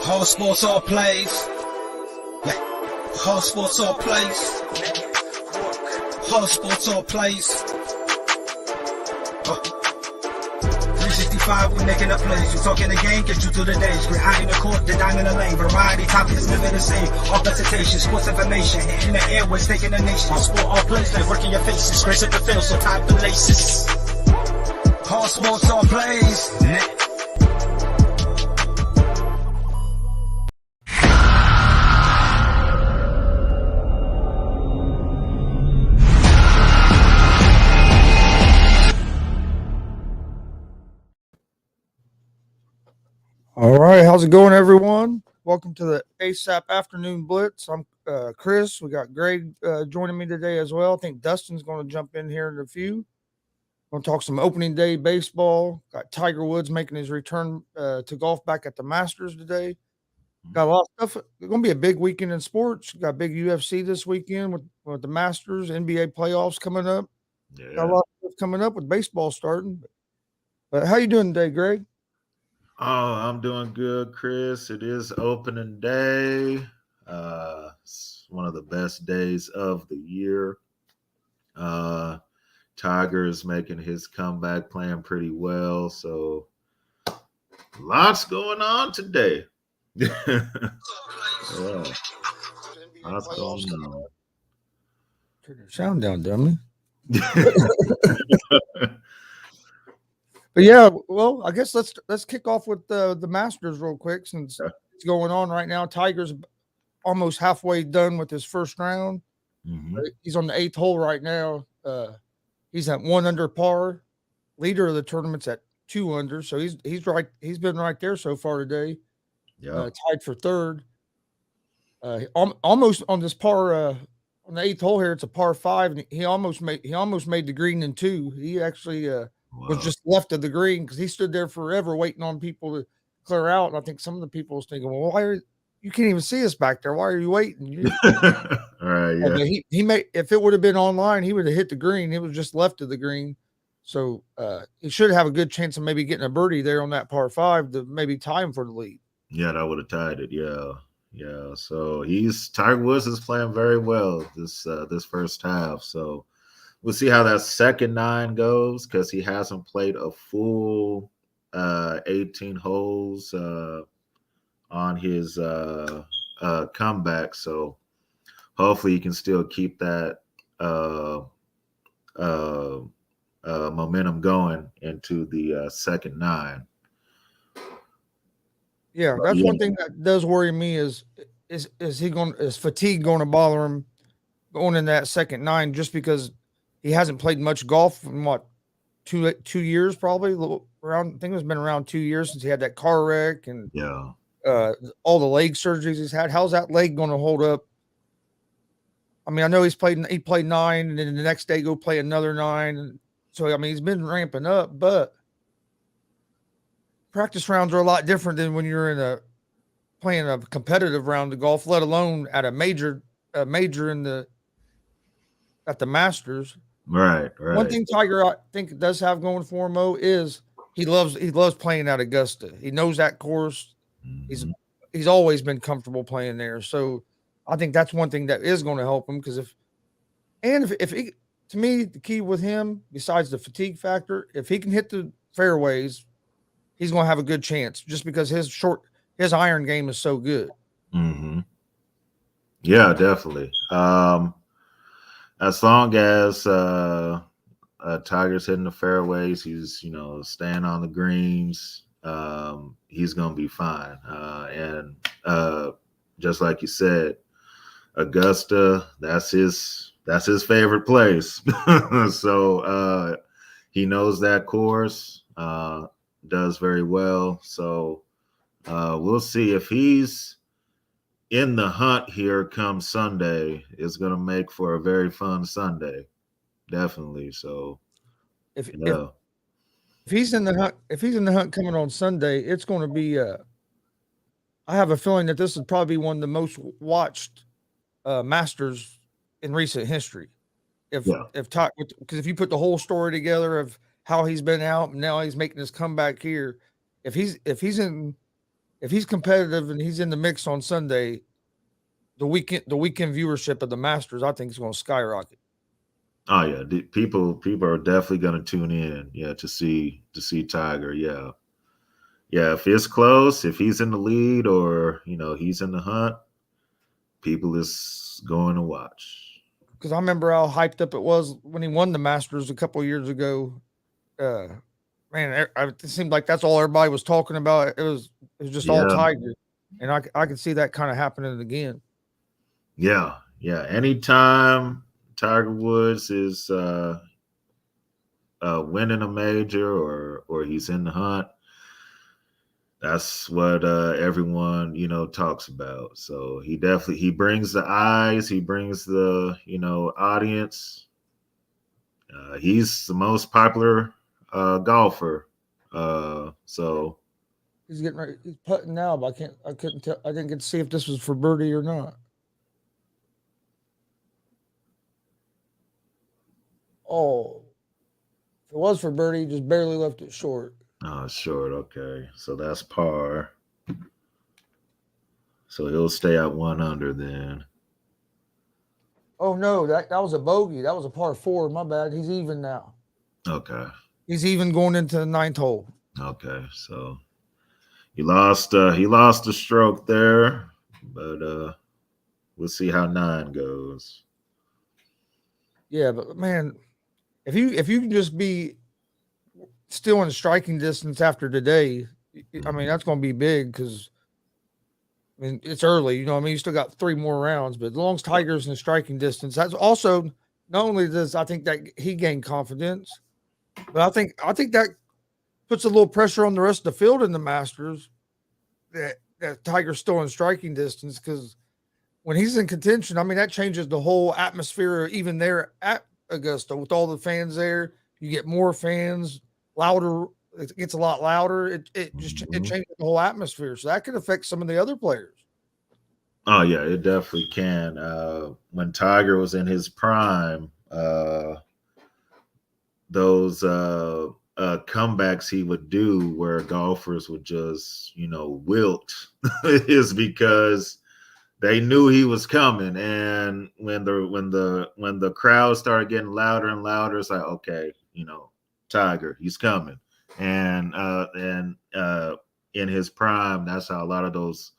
All sports, all plays. Yeah. All sports, all plays. All sports, all plays. 365, we making up plays. You talking the game, get you to the days. We're out in the court, the dime in the lane. Variety topics, living the same. All presentation, sports information. In the airways, taking the nation. All sport, all plays, they working your faces. Grace up the field, so tie the laces. All sports, all plays. All right, how's it going, everyone? Welcome to the ASAP Afternoon Blitz. I'm Chris. We got Greg joining me today as well. I think Dustin's going to jump in here in a few. Going to talk some opening day baseball. Got Tiger Woods making his return to golf back at the Masters today. Got a lot of stuff. It's going to be a big weekend in sports. Got big UFC this weekend with the Masters, NBA playoffs coming up. Yeah. Got a lot of stuff coming up with baseball starting. But how you doing today, Greg? Oh, I'm doing good, Chris. It is opening day. It's one of the best days of the year. Tiger is making his comeback, playing pretty well. So lots going on today. Yeah. Lots going on. Turn your sound down, dummy. But yeah, well, I guess let's kick off with the Masters real quick since it's going on right now. Tiger's almost halfway done with his first round. Mm-hmm. He's on the 8th hole right now. He's at 1 under par. Leader of the tournament's at 2 under, so he's right. He's been right there so far today. Yeah, tied for third. Almost on this par on the 8th hole here. It's a par 5, and he almost made the green in 2. He actually was just left of the green because he stood there forever waiting on people to clear out. And I think some of the people was thinking, well, why you can't even see us back there? Why are you waiting? All right, yeah. He may, if it would have been online, he would have hit the green. He was just left of the green. So he should have a good chance of maybe getting a birdie there on that par 5 to maybe tie him for the lead. Yeah, that would have tied it. Yeah. So Tiger Woods is playing very well this first half. So we'll see how that second 9 goes because he hasn't played a full 18 holes on his comeback. So hopefully he can still keep that momentum going into the second 9. Yeah, that's one thing that does worry me is fatigue going to bother him going in that second 9 just because he hasn't played much golf in what 2 years probably around. I think it's been around 2 years since he had that car wreck and all the leg surgeries he's had. How's that leg going to hold up? I mean, I know he played 9 and then the next day go play another 9. And so I mean he's been ramping up, but practice rounds are a lot different than when you're playing a competitive round of golf, let alone at a major at the Masters. Right. One thing Tiger I think does have going for him is he loves playing at Augusta. He knows that course. Mm-hmm. He's always been comfortable playing there. So I think that's one thing that is going to help him because if he, to me, the key with him, besides the fatigue factor, if he can hit the fairways, he's going to have a good chance just because his iron game is so good. Mm-hmm. Yeah, definitely. As long as Tiger's hitting the fairways, he's staying on the greens, he's gonna be fine. And just like you said, Augusta, that's his favorite place. So he knows that course, does very well. So we'll see if he's in the hunt here come Sunday. It's going to make for a very fun Sunday. Definitely. So if he's in the hunt coming on Sunday, it's going to be I have a feeling that this would probably be one of the most watched Masters in recent history. Because if you put the whole story together of how he's been out and now he's making his comeback here, if he's in if he's competitive and he's in the mix on Sunday, the weekend viewership of the Masters, I think, is going to skyrocket. Oh yeah, people are definitely going to tune in, to see Tiger. Yeah, if it's close, if he's in the lead or he's in the hunt, people is going to watch. Because I remember how hyped up it was when he won the Masters a couple of years ago. Man, it seemed like that's all everybody was talking about. It was just all Tiger, and I could see that kind of happening again. Yeah. Anytime Tiger Woods is winning a major or he's in the hunt, that's what everyone talks about. So he brings the eyes, he brings the audience. He's the most popular golfer. So he's getting ready. He's putting now, but I couldn't tell. I didn't get to see if this was for birdie or not. Oh, if it was for birdie, he just barely left it short. Oh, short. Okay, so that's par. So he'll stay at 1 under then. Oh no, that was a bogey. That was a par 4. My bad. He's even now. Okay. He's even going into the 9th hole. Okay, so he lost a stroke there, but we'll see how 9 goes. Yeah, but man, if you can just be still in striking distance after today, I mean that's going to be big because I mean it's early. You still got 3 more rounds, but as long as Tiger's in striking distance, that's also not only does I think that he gained confidence, but I think that puts a little pressure on the rest of the field in the Masters that Tiger's still in striking distance because when he's in contention, I mean, that changes the whole atmosphere even there at Augusta with all the fans there. You get more fans, louder. It gets a lot louder. It changes the whole atmosphere. So that could affect some of the other players. Oh, yeah, it definitely can. When Tiger was in his prime, those comebacks he would do where golfers would just wilt is because they knew he was coming, and when the crowd started getting louder and louder, it's like, okay, Tiger, he's coming, and in his prime, that's how a lot of those,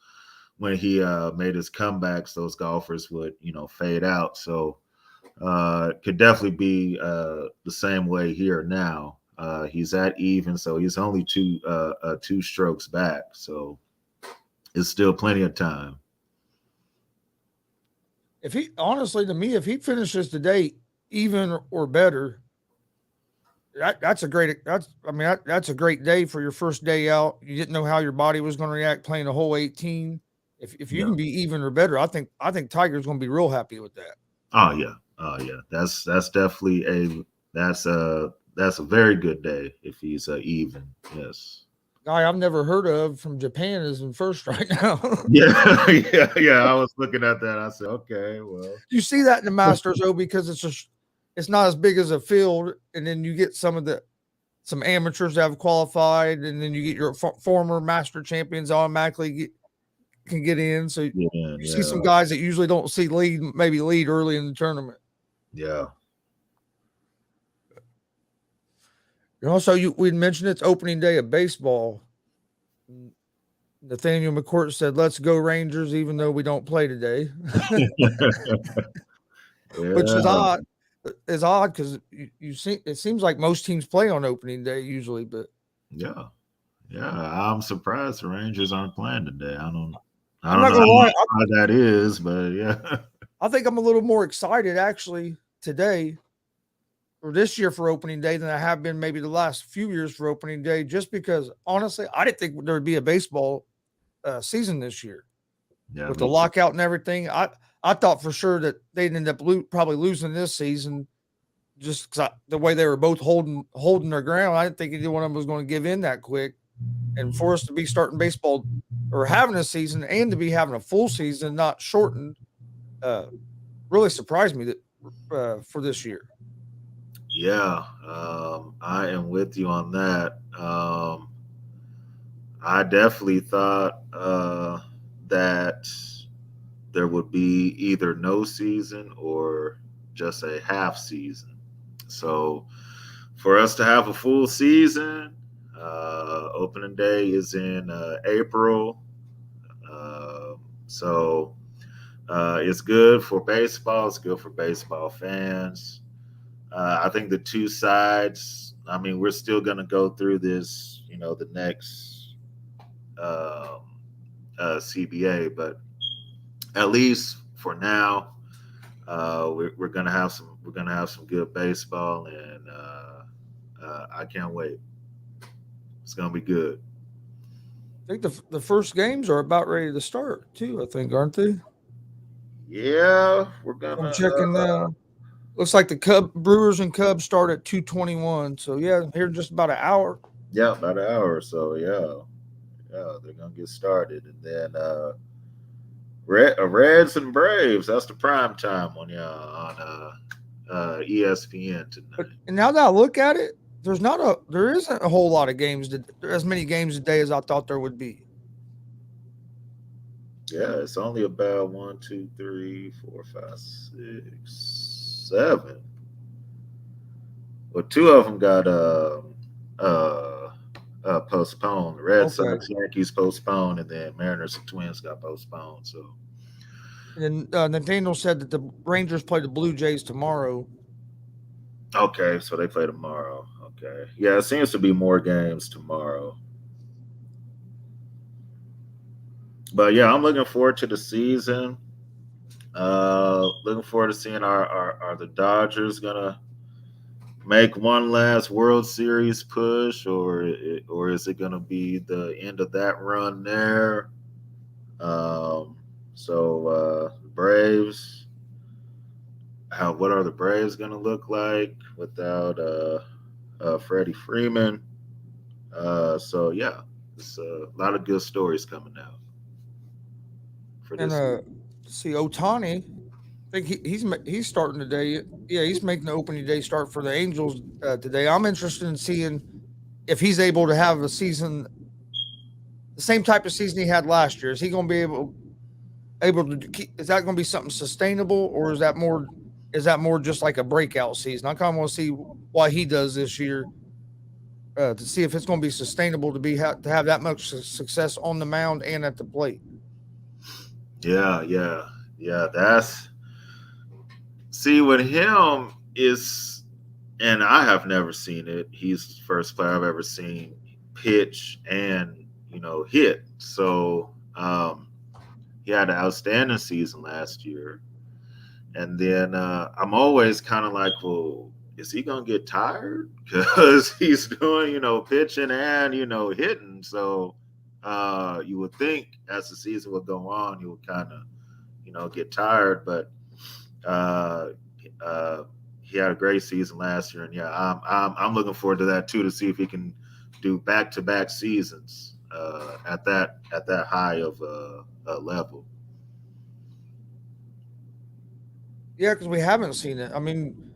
when he made his comebacks, those golfers would fade out. So could definitely be the same way here now. He's at even, so he's only 2 strokes back, so it's still plenty of time. If he finishes today even or better, that's a great day for your first day out. You didn't know how your body was going to react playing a whole 18. If you can be even or better, I think Tiger's going to be real happy with that. Oh yeah. That's definitely that's a very good day if he's even. Yes. Guy I've never heard of from Japan is in first right now. Yeah. I was looking at that. I said, okay, well. You see that in the Masters though, because it's not as big as a field, and then you get some amateurs that have qualified, and then you get your former master champions automatically can get in. So you see some guys that usually don't see lead early in the tournament. Yeah. Also, we'd mentioned it's opening day of baseball. Nathaniel McCourt said, "Let's go Rangers," even though we don't play today, which is odd. It's odd because you see, it seems like most teams play on opening day usually, but yeah, I'm surprised the Rangers aren't playing today. I don't I'm know not gonna lie. how that is, but yeah, I think I'm a little more excited actually today or this year for opening day than I have been maybe the last few years for opening day, just because honestly, I didn't think there would be a baseball season this year with the lockout and everything. I thought for sure that they'd end up probably losing this season just because the way they were both holding their ground. I didn't think either one of them was going to give in that quick. And for us to be starting baseball or having a season and to be having a full season, not shortened, really surprised me that for this year. Yeah, I am with you on that. I definitely thought that there would be either no season or just a half season. So for us to have a full season, opening day is in April. So it's good for baseball. It's good for baseball fans. I think the two sides. I mean, we're still going to go through this, the next um, CBA, but at least for now, we're going to have some. We're going to have some good baseball, and I can't wait. It's going to be good. I think the first games are about ready to start too. I think, aren't they? Yeah, we're I'm gonna. checking now. Looks like the Brewers and Cubs start at 2:21. So yeah, here in just about an hour. Yeah, about an hour or so. Yeah, they're gonna get started, and then Reds and Braves. That's the prime time on ESPN But tonight. and now that I look at it, there isn't a whole lot of games as many games a day as I thought there would be. Yeah, it's only about 1, 2, 3, 4, 5, 6, 7. Well, two of them got uh, postponed. The Red Okay. Sox, Yankees postponed, and then Mariners and Twins got postponed. So And then Nathaniel said that the Rangers play the Blue Jays tomorrow. okay, so they play tomorrow. Okay, yeah, it seems to be more games tomorrow. But yeah, I'm looking forward to the season. Looking forward to seeing are the Dodgers gonna make one last World Series push, or is it gonna be the end of that run there? Braves. What are the Braves gonna look like without Freddie Freeman? So yeah, it's a lot of good stories coming out for And this year. see Otani. I think he's starting today. Yeah, he's making the opening day start for the Angels today. I'm interested in seeing if he's able to have a season, the same type of season he had last year. Is he going to be able to keep? Is that going to be something sustainable, or is that more just like a breakout season? I kind of want to see why he does this year to see if it's going to be sustainable to have that much success on the mound and at the plate. Yeah. That's see with him is, and I have never seen it. He's the first player I've ever seen pitch and hit. So he had an outstanding season last year. And then I'm always kind of like, well, is he gonna get tired? Because he's doing, pitching and hitting. So you would think as the season would go on, he would kind of, get tired. But uh, uh, he had a great season last year, and yeah, I'm looking forward to that too to see if he can do back-to-back seasons at that high of a level. Yeah, because we haven't seen it. I mean,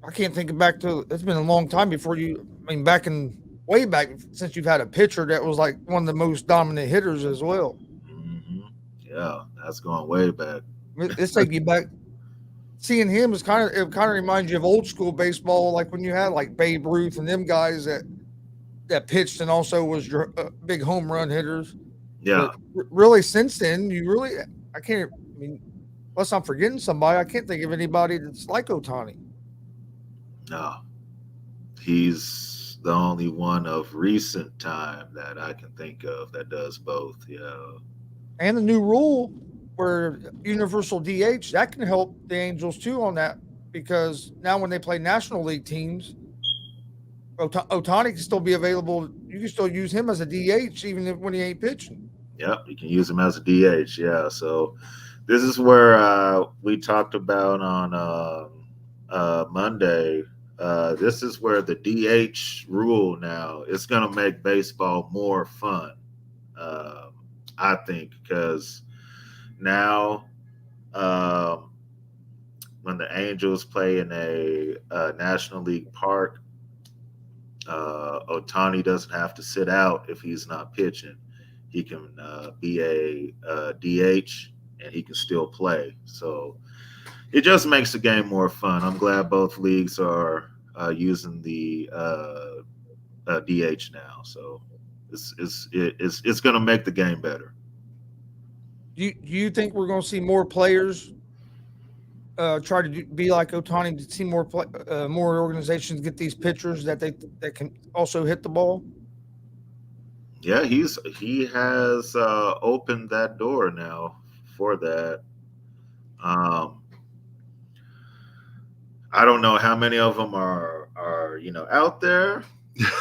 I can't think back to. It's been a long time before you. I mean, way back since you've had a pitcher that was like one of the most dominant hitters as well. Hmm. Yeah, that's going way back. It's taking you back. Seeing him is it kind of reminds you of old school baseball, like when you had like Babe Ruth and them guys that pitched and also was your big home run hitters. Yeah, But really, since then, I can't. I mean, unless I'm forgetting somebody, I can't think of anybody that's like Otani. no, he's the only one of recent time that I can think of that does both. Yeah, And the new rule where universal DH that can help the Angels too on that because now when they play National League teams, Otani can still be available. You can still use him as a DH even when he ain't pitching. yep, you can use him as a DH. Yeah, so this is where we talked about on Monday. This is where the DH rule now is going to make baseball more fun. I think because now when the Angels play in a National League park, Otani doesn't have to sit out if he's not pitching. He can be a DH and he can still play. So it just makes the game more fun. I'm glad both leagues are using the DH now. So it's going to make the game better. Do you think we're going to see more players try to be like Otani, to see more more organizations get these pitchers that can also hit the ball? Yeah, he has opened that door now for that. I don't know how many of them are out there,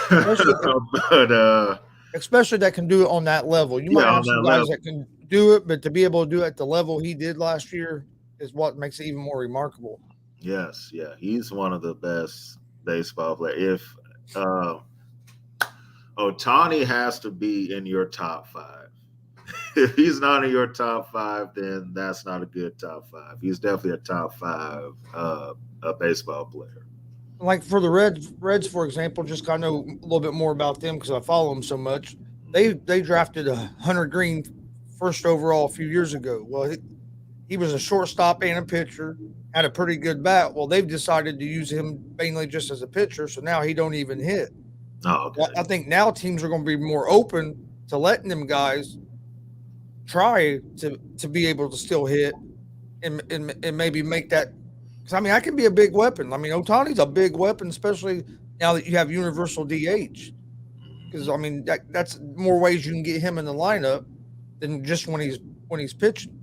but especially that can do it on that level. You might have some guys that can do it, but to be able to do it at the level he did last year is what makes it even more remarkable. Yes, yeah, he's one of the best baseball players. If Otani has to be in your top 5. If he's not in your top 5, then that's not a good top 5. He's definitely a top 5 a baseball player. Like for the Reds, for example, just kind of know a little bit more about them because I follow them so much. They drafted Hunter Green first overall a few years ago. Well, he was a shortstop and a pitcher, had a pretty good bat. Well, they've decided to use him mainly just as a pitcher, so now he don't even hit. Oh, okay. Well, I think now teams are going to be more open to letting them guys try to be able to still hit and maybe make that. Because, I mean, I can be a big weapon. I mean, Otani's a big weapon, especially now that you have universal DH. Because, I mean, that's more ways you can get him in the lineup than just when he's pitching.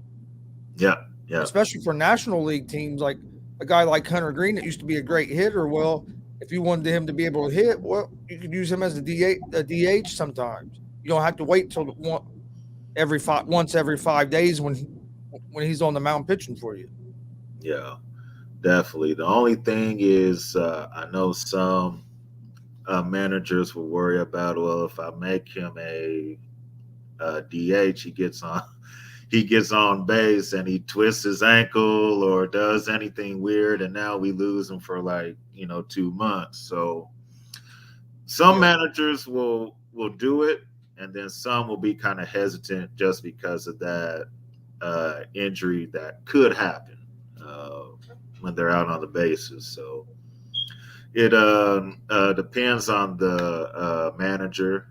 Yeah. Especially for National League teams, like a guy like Hunter Green that used to be a great hitter. Well, if you wanted him to be able to hit, well, you could use him as a DH sometimes. You don't have to wait till once every 5 days when he's on the mound pitching for you. Yeah, definitely. The only thing is, I know some managers will worry about, well, if I make him a DH, he gets on base and he twists his ankle or does anything weird, and now we lose him for 2 months. So some managers will do it, and then some will be kind of hesitant just because of that injury that could happen when they're out on the bases. So it depends on the manager,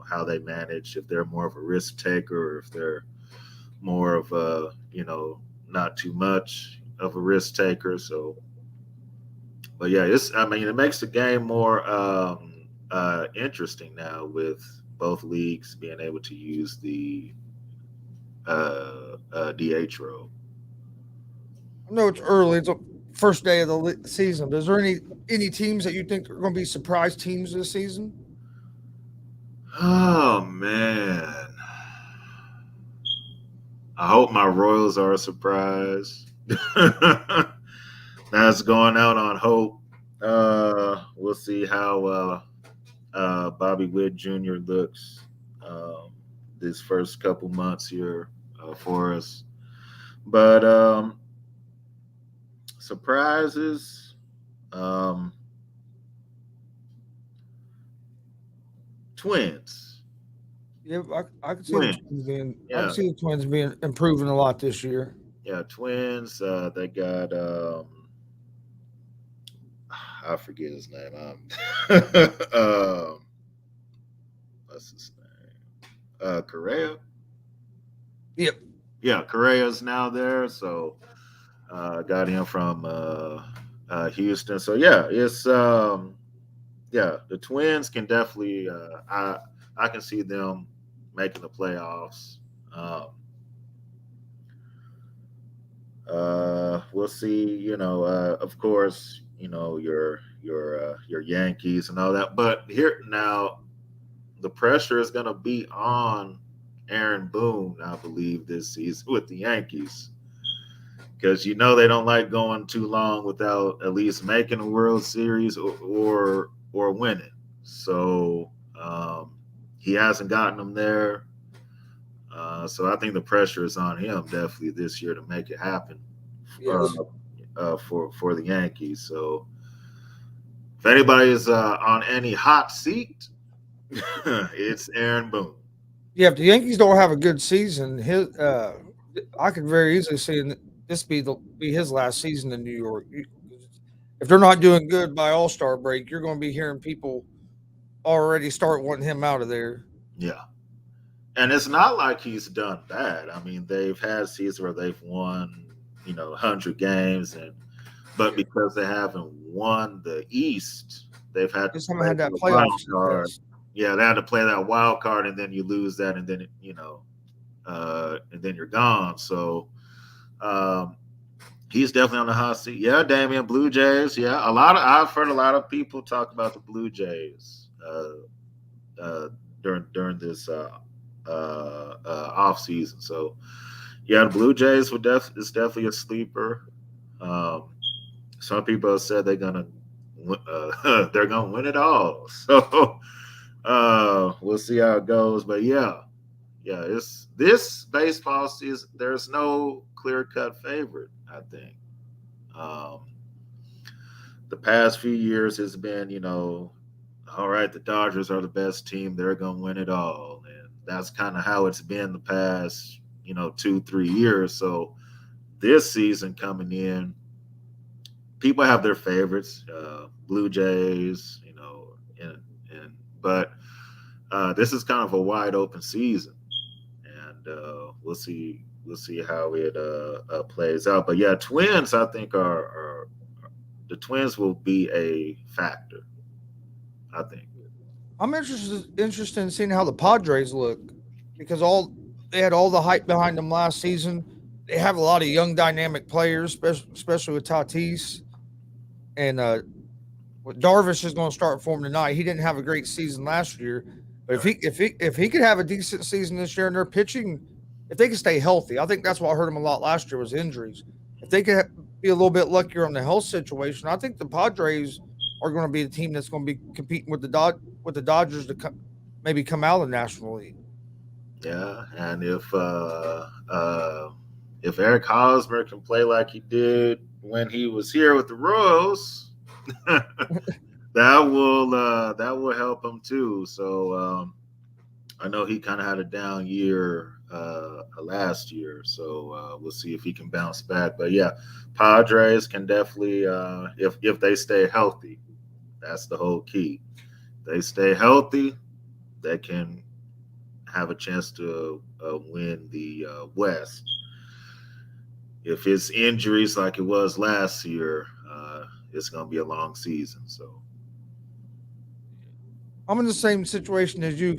how they manage, if they're more of a risk taker or if they're more of a not too much of a risk taker. So, but yeah, it makes the game more interesting now with both leagues being able to use the DH role. I know it's early. It's the first day of the season. Is there any teams that you think are going to be surprise teams this season? Oh man, I hope my Royals are a surprise. That's going out on hope. We'll see how Bobby Witt Jr. looks these first couple months here for us. But surprises, Twins. Yeah, I can see the Twins being. Yeah. I can see the Twins being improving a lot this year. Yeah, Twins. They got I forget his name. What's his name? Correa. Yep. Yeah, Correa's now there. So got him from Houston. So yeah, it's the Twins can definitely. I can see them making the playoffs. We'll see. Of course, your Yankees and all that. But here now, the pressure is going to be on Aaron Boone, I believe, this season with the Yankees, because they don't like going too long without at least making a World Series or winning. So he hasn't gotten them there. So I think the pressure is on him definitely this year to make it happen for the Yankees. So if anybody is on any hot seat, it's Aaron Boone. Yeah, if the Yankees don't have a good season, I could very easily see this be his last season in New York. If they're not doing good by All-Star break, you're going to be hearing people already start wanting him out of there. Yeah. And it's not like he's done bad. I mean, they've had seasons where they've won, 100 games, but because they haven't won the East, they've had to Just haven't play had that the playoff wild card. success. Yeah, they had to play that wild card, and then you lose that, and then and then you're gone. So he's definitely on the hot seat. Yeah, Damian, Blue Jays. Yeah, I've heard a lot of people talk about the Blue Jays during this off season. So yeah, the Blue Jays is definitely a sleeper. Some people have said they're gonna win it all. So we'll see how it goes. But yeah, it's this baseball season. There's no clear-cut favorite, I think. The past few years has been, all right, the Dodgers are the best team. They're going to win it all. And that's kind of how it's been the past, 2-3 years. So this season coming in, people have their favorites, Blue Jays, but this is kind of a wide open season, and we'll see how it plays out. But yeah, Twins, I think are the Twins will be a factor. I think I'm interested in seeing how the Padres look because they had all the hype behind them last season. They have a lot of young, dynamic players, especially with Tatis, and Darvish is going to start for him tonight. He didn't have a great season last year, but if he could have a decent season this year and they're pitching, if they can stay healthy, I think that's what hurt him a lot last year was injuries. If they could be a little bit luckier on the health situation, I think the Padres are going to be the team that's going to be competing with the Dodgers to maybe come out of the National League. Yeah, and if Eric Hosmer can play like he did when he was here with the Royals, that will help him too. So I know he kind of had a down year last year, so we'll see if he can bounce back. But yeah, Padres can definitely if they stay healthy, that's the whole key. If they stay healthy, they can have a chance to win the West. If it's injuries like it was last year, it's going to be a long season. So I'm in the same situation as you.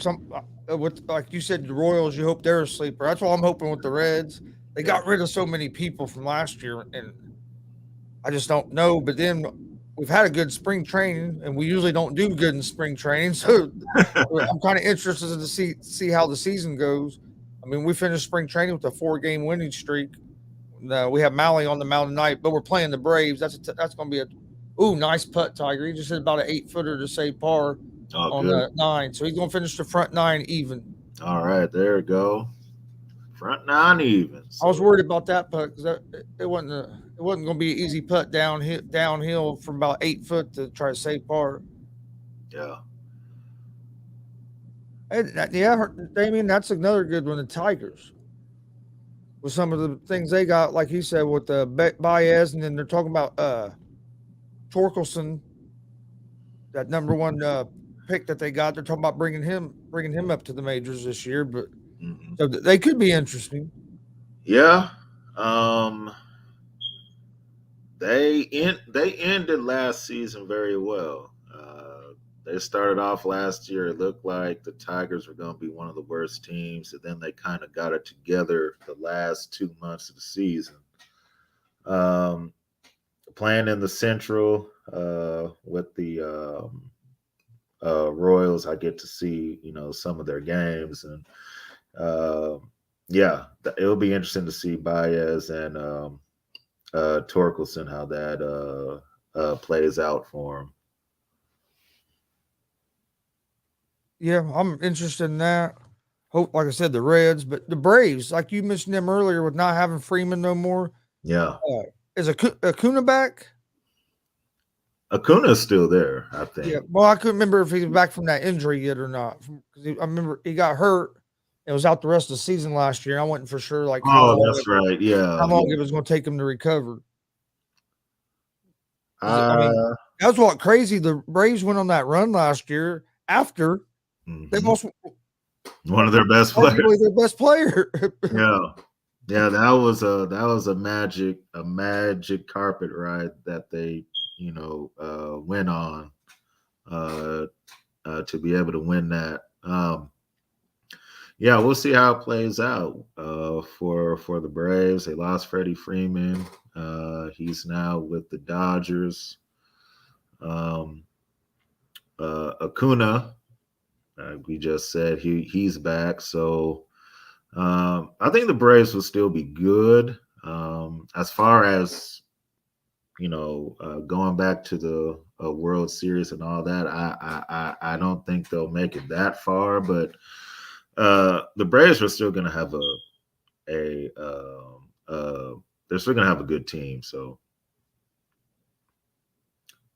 With like you said, the Royals. You hope they're a sleeper. That's what I'm hoping with the Reds. They got rid of so many people from last year, and I just don't know. But then we've had a good spring training, and we usually don't do good in spring training. So I'm kind of interested to see how the season goes. I mean, we finished spring training with a 4-game winning streak. We have Maui on the mound tonight, but we're playing the Braves. That's going to be nice putt, Tiger. He just hit about an 8-footer to save par on the 9. So he's going to finish the front 9 even. All right, there we go. Front 9 even. So I was worried about that putt because it wasn't going to be an easy putt downhill from about 8 foot to try to save par. Yeah. Damien, that's another good one. The Tigers. With some of the things they got, like he said, with the Baez, and then they're talking about Torkelson, that number 1 pick that they got. They're talking about bringing him up to the majors this year, but so they could be interesting. Yeah, they ended last season very well. They started off last year. It looked like the Tigers were going to be one of the worst teams, and then they kind of got it together the last 2 months of the season. Playing in the Central with the Royals, I get to see some of their games, and it'll be interesting to see Baez and Torkelson, how that plays out for him. Yeah, I'm interested in that. Hope, like I said, the Reds, but the Braves, like you mentioned them earlier, with not having Freeman no more. Yeah, is Acuna back? Acuna's still there, I think. Yeah. Well, I couldn't remember if he was back from that injury yet or not. I remember he got hurt and was out the rest of the season last year. I wasn't for sure like That's right. Yeah. how long it was going to take him to recover. I Uh, mean, that's what crazy. The Braves went on that run last year after they lost one of their best players. arguably their best player. Yeah, that was a magic carpet ride that they went on to be able to win that. Yeah, we'll see how it plays out for the Braves. They lost Freddie Freeman. He's now with the Dodgers. Acuna, we just said he's back. So I think the Braves will still be good. As far as going back to the World Series and all that, I don't think they'll make it that far. But the Braves are still going to have they're still going to have a good team. So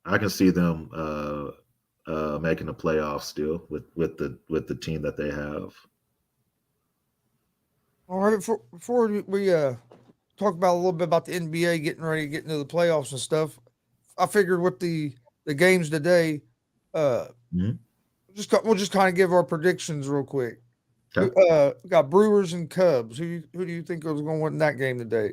I can see them making the playoffs still with the team that they have. All right, before we talk about a little bit about the NBA getting ready to get into the playoffs and stuff, I figured with the games today, we'll just kind of give our predictions real quick. Okay. We got Brewers and Cubs. Who do you think is going to win that game today?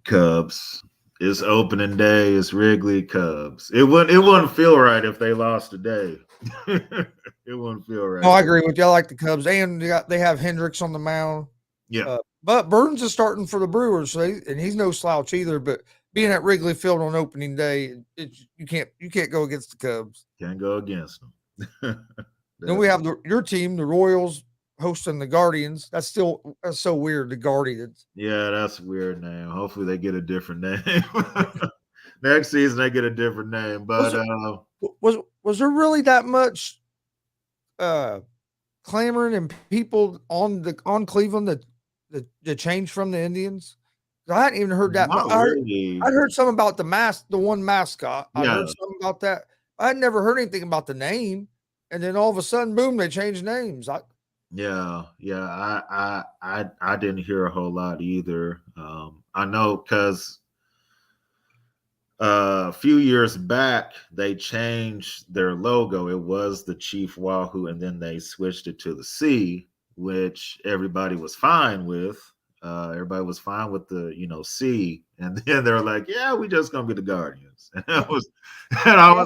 Cubs. It's opening day. It's Wrigley. Cubs. It wouldn't feel right if they lost today. It wouldn't feel right. No, I agree with you. I like the Cubs, and they have Hendricks on the mound. Yeah, but Burns is starting for the Brewers, so and he's no slouch either. But being at Wrigley Field on opening day, you can't go against the Cubs. Can't go against them. Then we have your team, the Royals, hosting the Guardians. That's so weird. The Guardians. Yeah, that's a weird name. Hopefully they get a different name. Next season they get a different name. But was there really that much clamoring and people on Cleveland the change from the Indians? I hadn't even heard that. I heard something about the one mascot. I heard something about that. I had never heard anything about the name. And then all of a sudden, boom, they changed names. I didn't hear a whole lot either. I know because a few years back, they changed their logo. It was the Chief Wahoo, and then they switched it to the C, which everybody was fine with. Everybody was fine with the C, and then they're like, "Yeah, we just gonna be the Guardians." And I was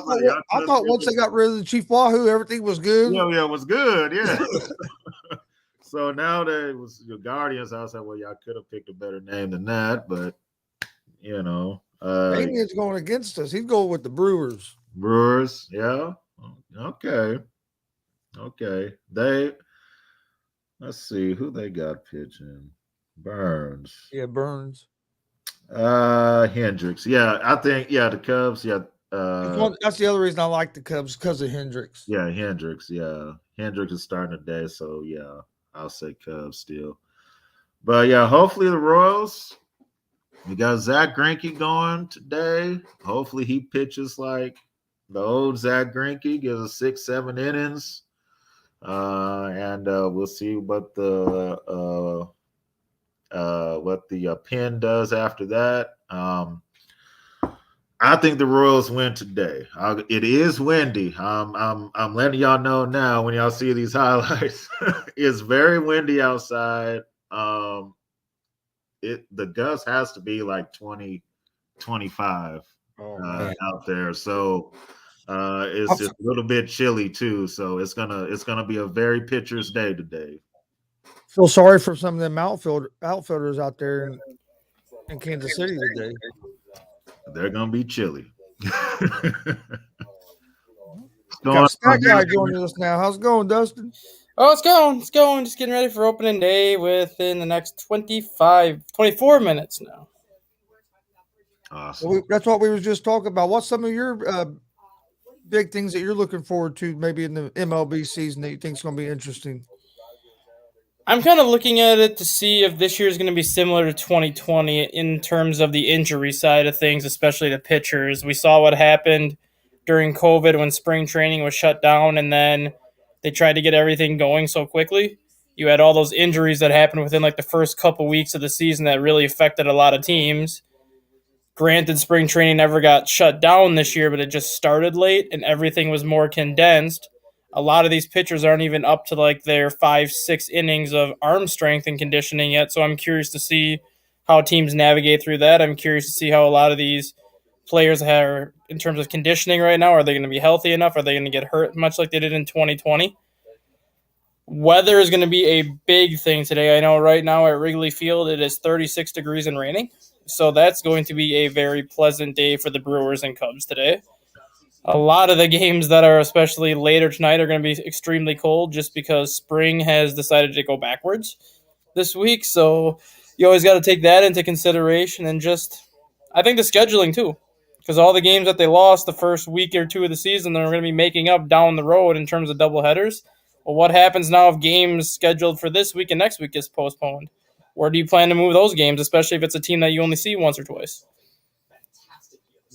like, I thought once they got rid of the Chief Wahoo, everything was good. Yeah, it was good. Yeah. So now that it was your Guardians, I was like, well, y'all could have picked a better name than that, but Damien's going against us. He's going with the Brewers. Brewers, yeah. Okay. Let's see who they got pitching. Burns. Yeah, Burns. Hendricks. Yeah, I think the Cubs. Yeah. That's the other reason I like the Cubs, because of Hendricks. Yeah, Hendricks. Yeah, Hendricks is starting today, so yeah, I'll say Cubs still. But yeah, hopefully the Royals. We got Zach Greinke going today. Hopefully he pitches like the old Zach Greinke, gives us 6-7 innings, and we'll see what the pen does after that. I think the Royals win today. It is windy. I'm letting y'all know now when y'all see these highlights. It's very windy outside. The gust has to be like 20, 25 out there. So it's just a little bit chilly too. So it's gonna be a very pitcher's day today. Feel sorry for some of them outfielders out there in Kansas City today. They're gonna be chilly. Got Stat Guy joining us now. How's it going, Dustin? Oh, it's going. Just getting ready for opening day within the next 24 minutes now. Awesome. Well, that's what we was just talking about. What's some of your big things that you're looking forward to maybe in the MLB season that you think is going to be interesting? I'm kind of looking at it to see if this year is going to be similar to 2020 in terms of the injury side of things, especially the pitchers. We saw what happened during COVID when spring training was shut down and then they tried to get everything going so quickly. You had all those injuries that happened within like the first couple weeks of the season that really affected a lot of teams. Granted, spring training never got shut down this year, but it just started late and everything was more condensed. A lot of these pitchers aren't even up to like their 5, 6 innings of arm strength and conditioning yet. So I'm curious to see how teams navigate through that. I'm curious to see how a lot of these players are in terms of conditioning right now. Are they going to be healthy enough? Are they going to get hurt much like they did in 2020? Weather is going to be a big thing today. I know right now at Wrigley Field it is 36 degrees and raining. So that's going to be a very pleasant day for the Brewers and Cubs today. A lot of the games that are especially later tonight are going to be extremely cold just because spring has decided to go backwards this week. So you always got to take that into consideration and just, I think the scheduling too. Because all the games that they lost the first week or two of the season, they're going to be making up down the road in terms of doubleheaders. Well, what happens now if games scheduled for this week and next week gets postponed? Where do you plan to move those games, especially if it's a team that you only see once or twice?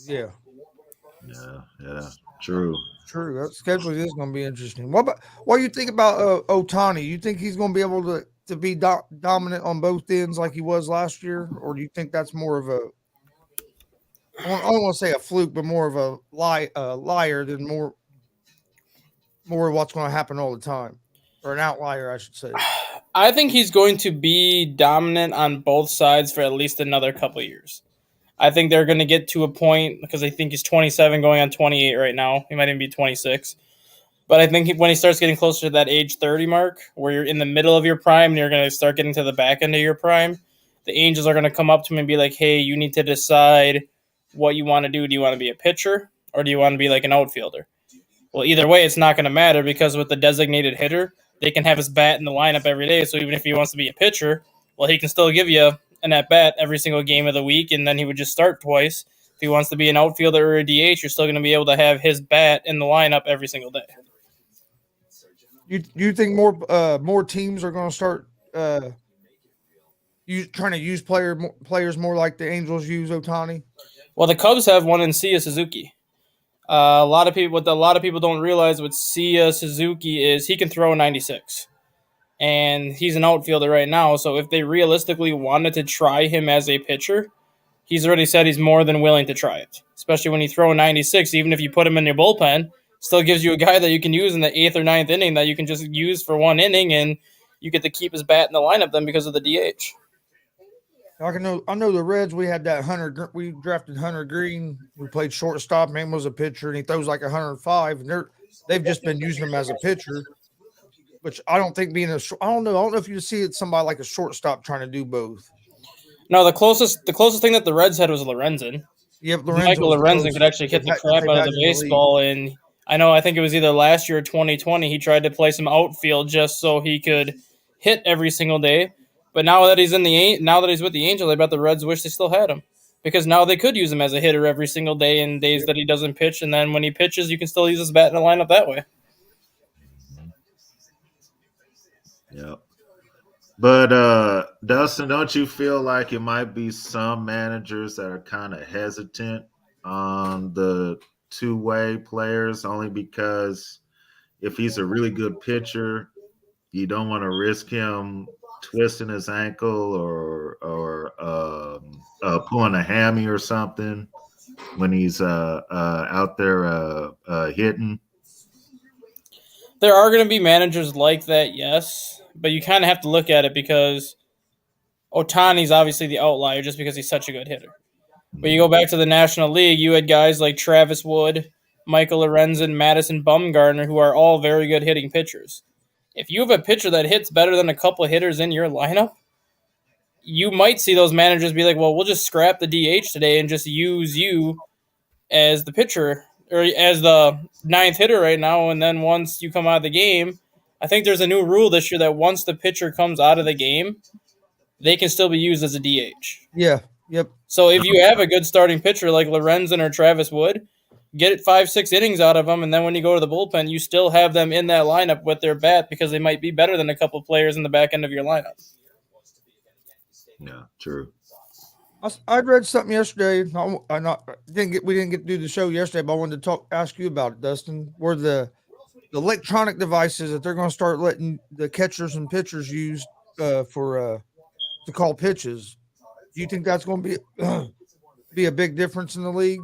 Yeah. Yeah, true. True. That schedule is going to be interesting. What do you think about Ohtani? You think he's going to be able to be dominant on both ends like he was last year, or do you think that's more of a I don't want to say a fluke, but more of a liar than more of what's going to happen all the time, or an outlier, I should say. I think he's going to be dominant on both sides for at least another couple of years. I think they're going to get to a point because I think he's 27 going on 28 right now. He might even be 26. But I think when he starts getting closer to that age 30 mark, where you're in the middle of your prime and you're going to start getting to the back end of your prime, the Angels are going to come up to him and be like, hey, you need to decide what you want to do. Do you want to be a pitcher or do you want to be like an outfielder? Well, either way, it's not going to matter because with the designated hitter, they can have his bat in the lineup every day. So even if he wants to be a pitcher, well, he can still give you an at-bat every single game of the week, and then he would just start twice. If he wants to be an outfielder or a DH, you're still going to be able to have his bat in the lineup every single day. You think more teams are going to start trying to use players more like the Angels use Ohtani? Well, the Cubs have one in Sia Suzuki. A lot of people don't realize with Sia Suzuki is he can throw a 96. And he's an outfielder right now, so if they realistically wanted to try him as a pitcher, he's already said he's more than willing to try it. Especially when you throw a 96, even if you put him in your bullpen, still gives you a guy that you can use in the 8th or 9th inning that you can just use for one inning, and you get to keep his bat in the lineup then because of the DH. I know the Reds. We had that Hunter. We drafted Hunter Green. We played shortstop. Man was a pitcher, and he throws like 105. And they've just been using him as a pitcher. Which I don't think being I don't know if you see it somebody like a shortstop trying to do both. No, the closest thing that the Reds had was Lorenzen. Yep, Michael Lorenzen could actually hit the crap out of the baseball, and I think it was either last year or 2020 he tried to play some outfield just so he could hit every single day. But now that he's with the Angels, I bet the Reds wish they still had him because now they could use him as a hitter every single day in days that he doesn't pitch, and then when he pitches, you can still use his bat in the lineup that way. Yep. But Dustin, don't you feel like it might be some managers that are kind of hesitant on the two-way players only because if he's a really good pitcher, you don't want to risk him twisting his ankle or pulling a hammy or something when he's out there hitting? There are going to be managers like that, yes, but you kind of have to look at it because Ohtani's obviously the outlier just because he's such a good hitter. But you go back to the National League, you had guys like Travis Wood, Michael Lorenzen, Madison Bumgarner, who are all very good hitting pitchers. If you have a pitcher that hits better than a couple of hitters in your lineup, you might see those managers be like, well, we'll just scrap the DH today and just use you as the pitcher or as the 9th hitter right now, and then once you come out of the game, I think there's a new rule this year that once the pitcher comes out of the game, they can still be used as a DH. Yeah, yep. So if you have a good starting pitcher like Lorenzen or Travis Wood, get 5-6 innings out of them, and then when you go to the bullpen, you still have them in that lineup with their bat because they might be better than a couple players in the back end of your lineup. Yeah, true. I read something yesterday. We didn't get to do the show yesterday, but I wanted to ask you about it, Dustin. Where the electronic devices that they're going to start letting the catchers and pitchers use to call pitches. Do you think that's going to be a big difference in the league?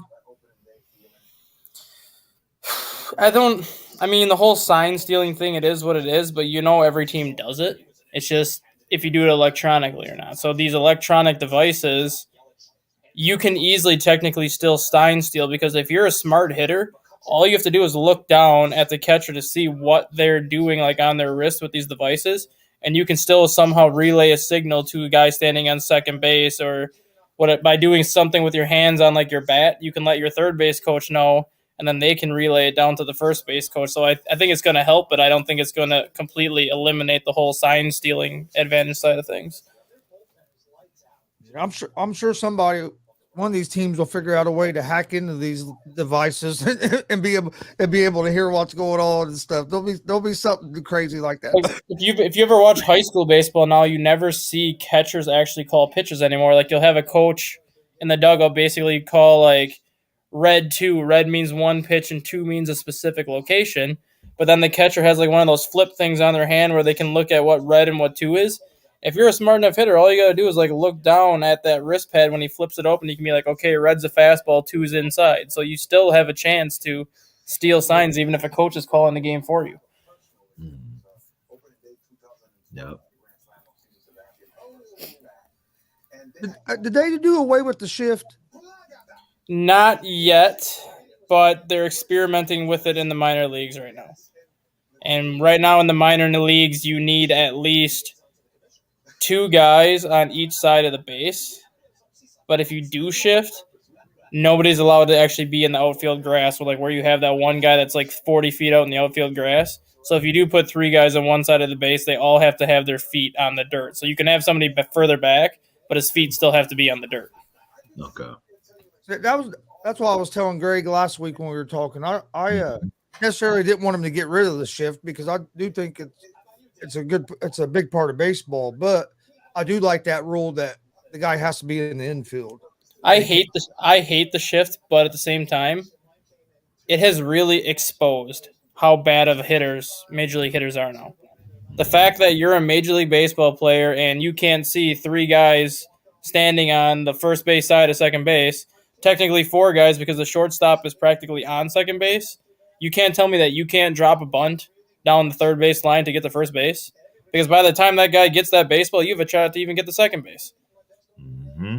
I mean, the whole sign stealing thing, it is what it is, but every team does it. It's just if you do it electronically or not. So these electronic devices, you can easily technically still sign steal because if you're a smart hitter, all you have to do is look down at the catcher to see what they're doing like on their wrist with these devices, and you can still somehow relay a signal to a guy standing on second base or by doing something with your hands on like your bat, you can let your third base coach know, and then they can relay it down to the first base coach. So I think it's going to help, but I don't think it's going to completely eliminate the whole sign stealing advantage side of things. I'm sure one of these teams will figure out a way to hack into these devices and be able to hear what's going on and stuff. There'll be something crazy like that. Like if you ever watch high school baseball now, you never see catchers actually call pitches anymore. Like you'll have a coach in the dugout basically call like red 2. Red means one pitch and 2 means a specific location. But then the catcher has like one of those flip things on their hand where they can look at what red and what 2 is. If you're a smart enough hitter, all you got to do is like look down at that wrist pad when he flips it open. You can be like, okay, red's a fastball, 2's inside. So you still have a chance to steal signs even if a coach is calling the game for you. Yep. Did they do away with the shift? Not yet, but they're experimenting with it in the minor leagues right now. And right now in the minor leagues, you need at least 2 guys on each side of the base. But if you do shift, nobody's allowed to actually be in the outfield grass where you have that one guy that's like 40 feet out in the outfield grass. So if you do put 3 guys on one side of the base, they all have to have their feet on the dirt. So you can have somebody further back, but his feet still have to be on the dirt. Okay. That's why I was telling Greg last week when we were talking. I necessarily didn't want him to get rid of the shift because I do think it's a big part of baseball, but I do like that rule that the guy has to be in the infield. I hate the shift, but at the same time, it has really exposed how bad of hitters major league hitters are now. The fact that you're a Major League Baseball player and you can't see 3 guys standing on the first base side of second base, technically 4 guys because the shortstop is practically on second base, you can't tell me that you can't drop a bunt down the third base line to get to first base. Because by the time that guy gets that baseball, you have a shot to even get the second base. Mm-hmm.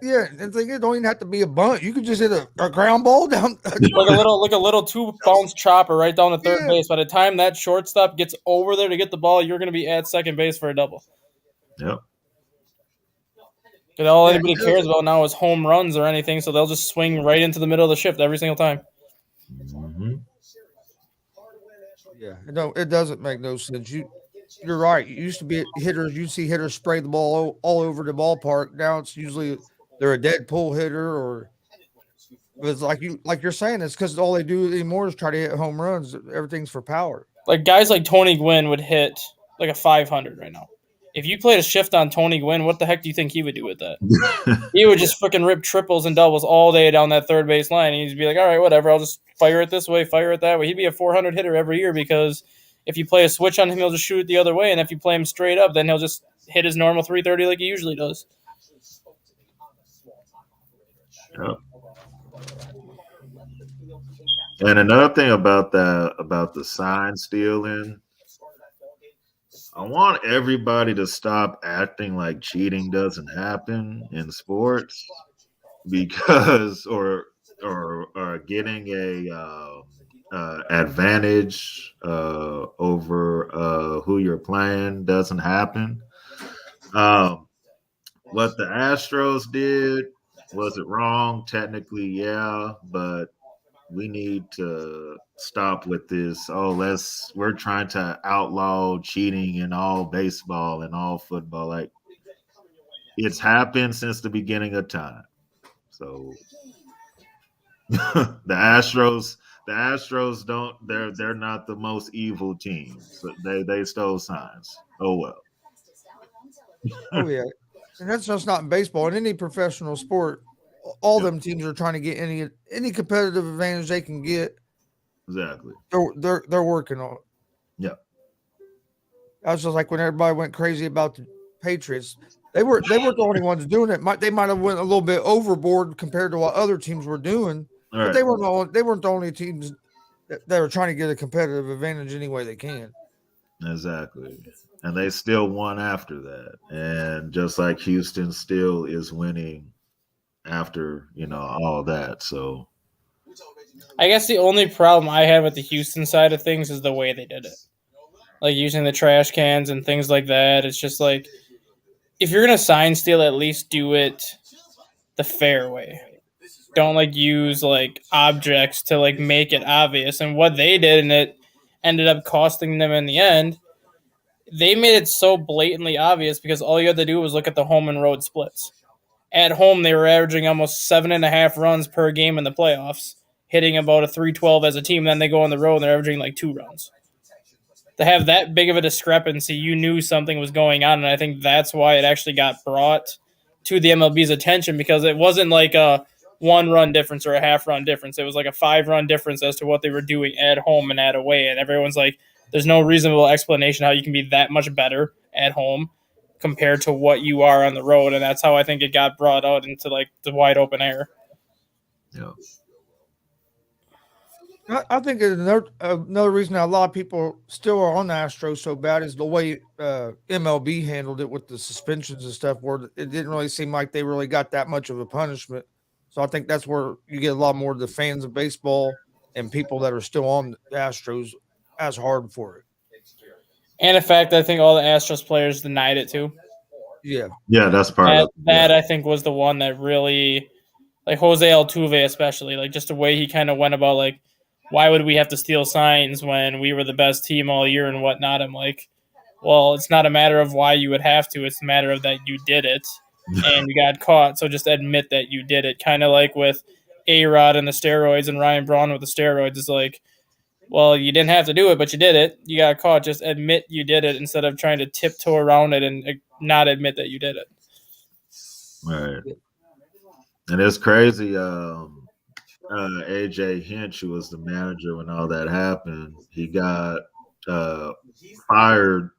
Yeah, and it don't even have to be a bunt. You could just hit a ground ball down. like a little 2-bounce chopper right down the third base. By the time that shortstop gets over there to get the ball, you're going to be at second base for a double. Yep. Because all anybody cares about now is home runs or anything, so they'll just swing right into the middle of the shift every single time. Mm-hmm. Yeah, it doesn't make no sense. You're right. It used to be hitters. You see hitters spray the ball all over the ballpark. Now it's usually they're a dead pull hitter, or it's like you're saying. It's because all they do anymore is try to hit home runs. Everything's for power. Like guys like Tony Gwynn would hit like a 500 right now. If you played a shift on Tony Gwynn, what the heck do you think he would do with that? He would just freaking rip triples and doubles all day down that third base line. And he'd be like, all right, whatever. I'll just fire it this way, fire it that way. He'd be a 400 hitter every year because if you play a switch on him, he'll just shoot it the other way. And if you play him straight up, then he'll just hit his normal 330 like he usually does. Yep. And another thing about the sign stealing, I want everybody to stop acting like cheating doesn't happen in sports, because or getting a advantage over who you're playing doesn't happen. What the Astros did, was it wrong? Technically, yeah, but we need to stop with this. We're trying to outlaw cheating in all baseball and all football. Like, it's happened since the beginning of time. So The Astros don't. They're not the most evil team. So they stole signs. Oh well. Oh yeah, and that's just not in baseball. In any professional sport, all Yep. them teams are trying to get any competitive advantage they can get. Exactly. They're working on it. Yeah. That's just like when everybody went crazy about the Patriots. They weren't the only ones doing it. They might have went a little bit overboard compared to what other teams were doing, All but right. they weren't the only teams that were trying to get a competitive advantage any way they can. Exactly. And they still won after that. And just like Houston still is winning after, all that. So I guess the only problem I have with the Houston side of things is the way they did it. Like using the trash cans and things like that. It's just like, if you're going to sign steal, at least do it the fair way. Don't like use like objects to like make it obvious. And what they did, and it ended up costing them in the end, they made it so blatantly obvious because all you had to do was look at the home and road splits. At home, they were averaging almost 7.5 runs per game in the playoffs, hitting about a 312 as a team. Then they go on the road and they're averaging like 2 runs. To have that big of a discrepancy, you knew something was going on, and I think that's why it actually got brought to the MLB's attention, because it wasn't like a 1-run difference or a half-run difference. It was like a 5-run difference as to what they were doing at home and at away, and everyone's like, there's no reasonable explanation how you can be that much better at home compared to what you are on the road, and that's how I think it got brought out into like the wide open air. yeah. I think another reason that a lot of people still are on the Astros so bad is the way MLB handled it with the suspensions and stuff, where it didn't really seem like they really got that much of a punishment. So I think that's where you get a lot more of the fans of baseball and people that are still on the Astros as hard for it. And in fact, I think all the Astros players denied it too. Yeah. Yeah, that's part of that. I think was the one that really, like Jose Altuve especially, like just the way he kind of went about, like, why would we have to steal signs when we were the best team all year and whatnot? I'm like, well, it's not a matter of why you would have to. It's a matter of that you did it and you got caught. So just admit that you did it. Kind of like with A-Rod and the steroids and Ryan Braun with the steroids. It's like, well, you didn't have to do it, but you did it. You got caught. Just admit you did it instead of trying to tiptoe around it and not admit that you did it. Right. And it's crazy. AJ Hinch, who was the manager when all that happened, he got fired,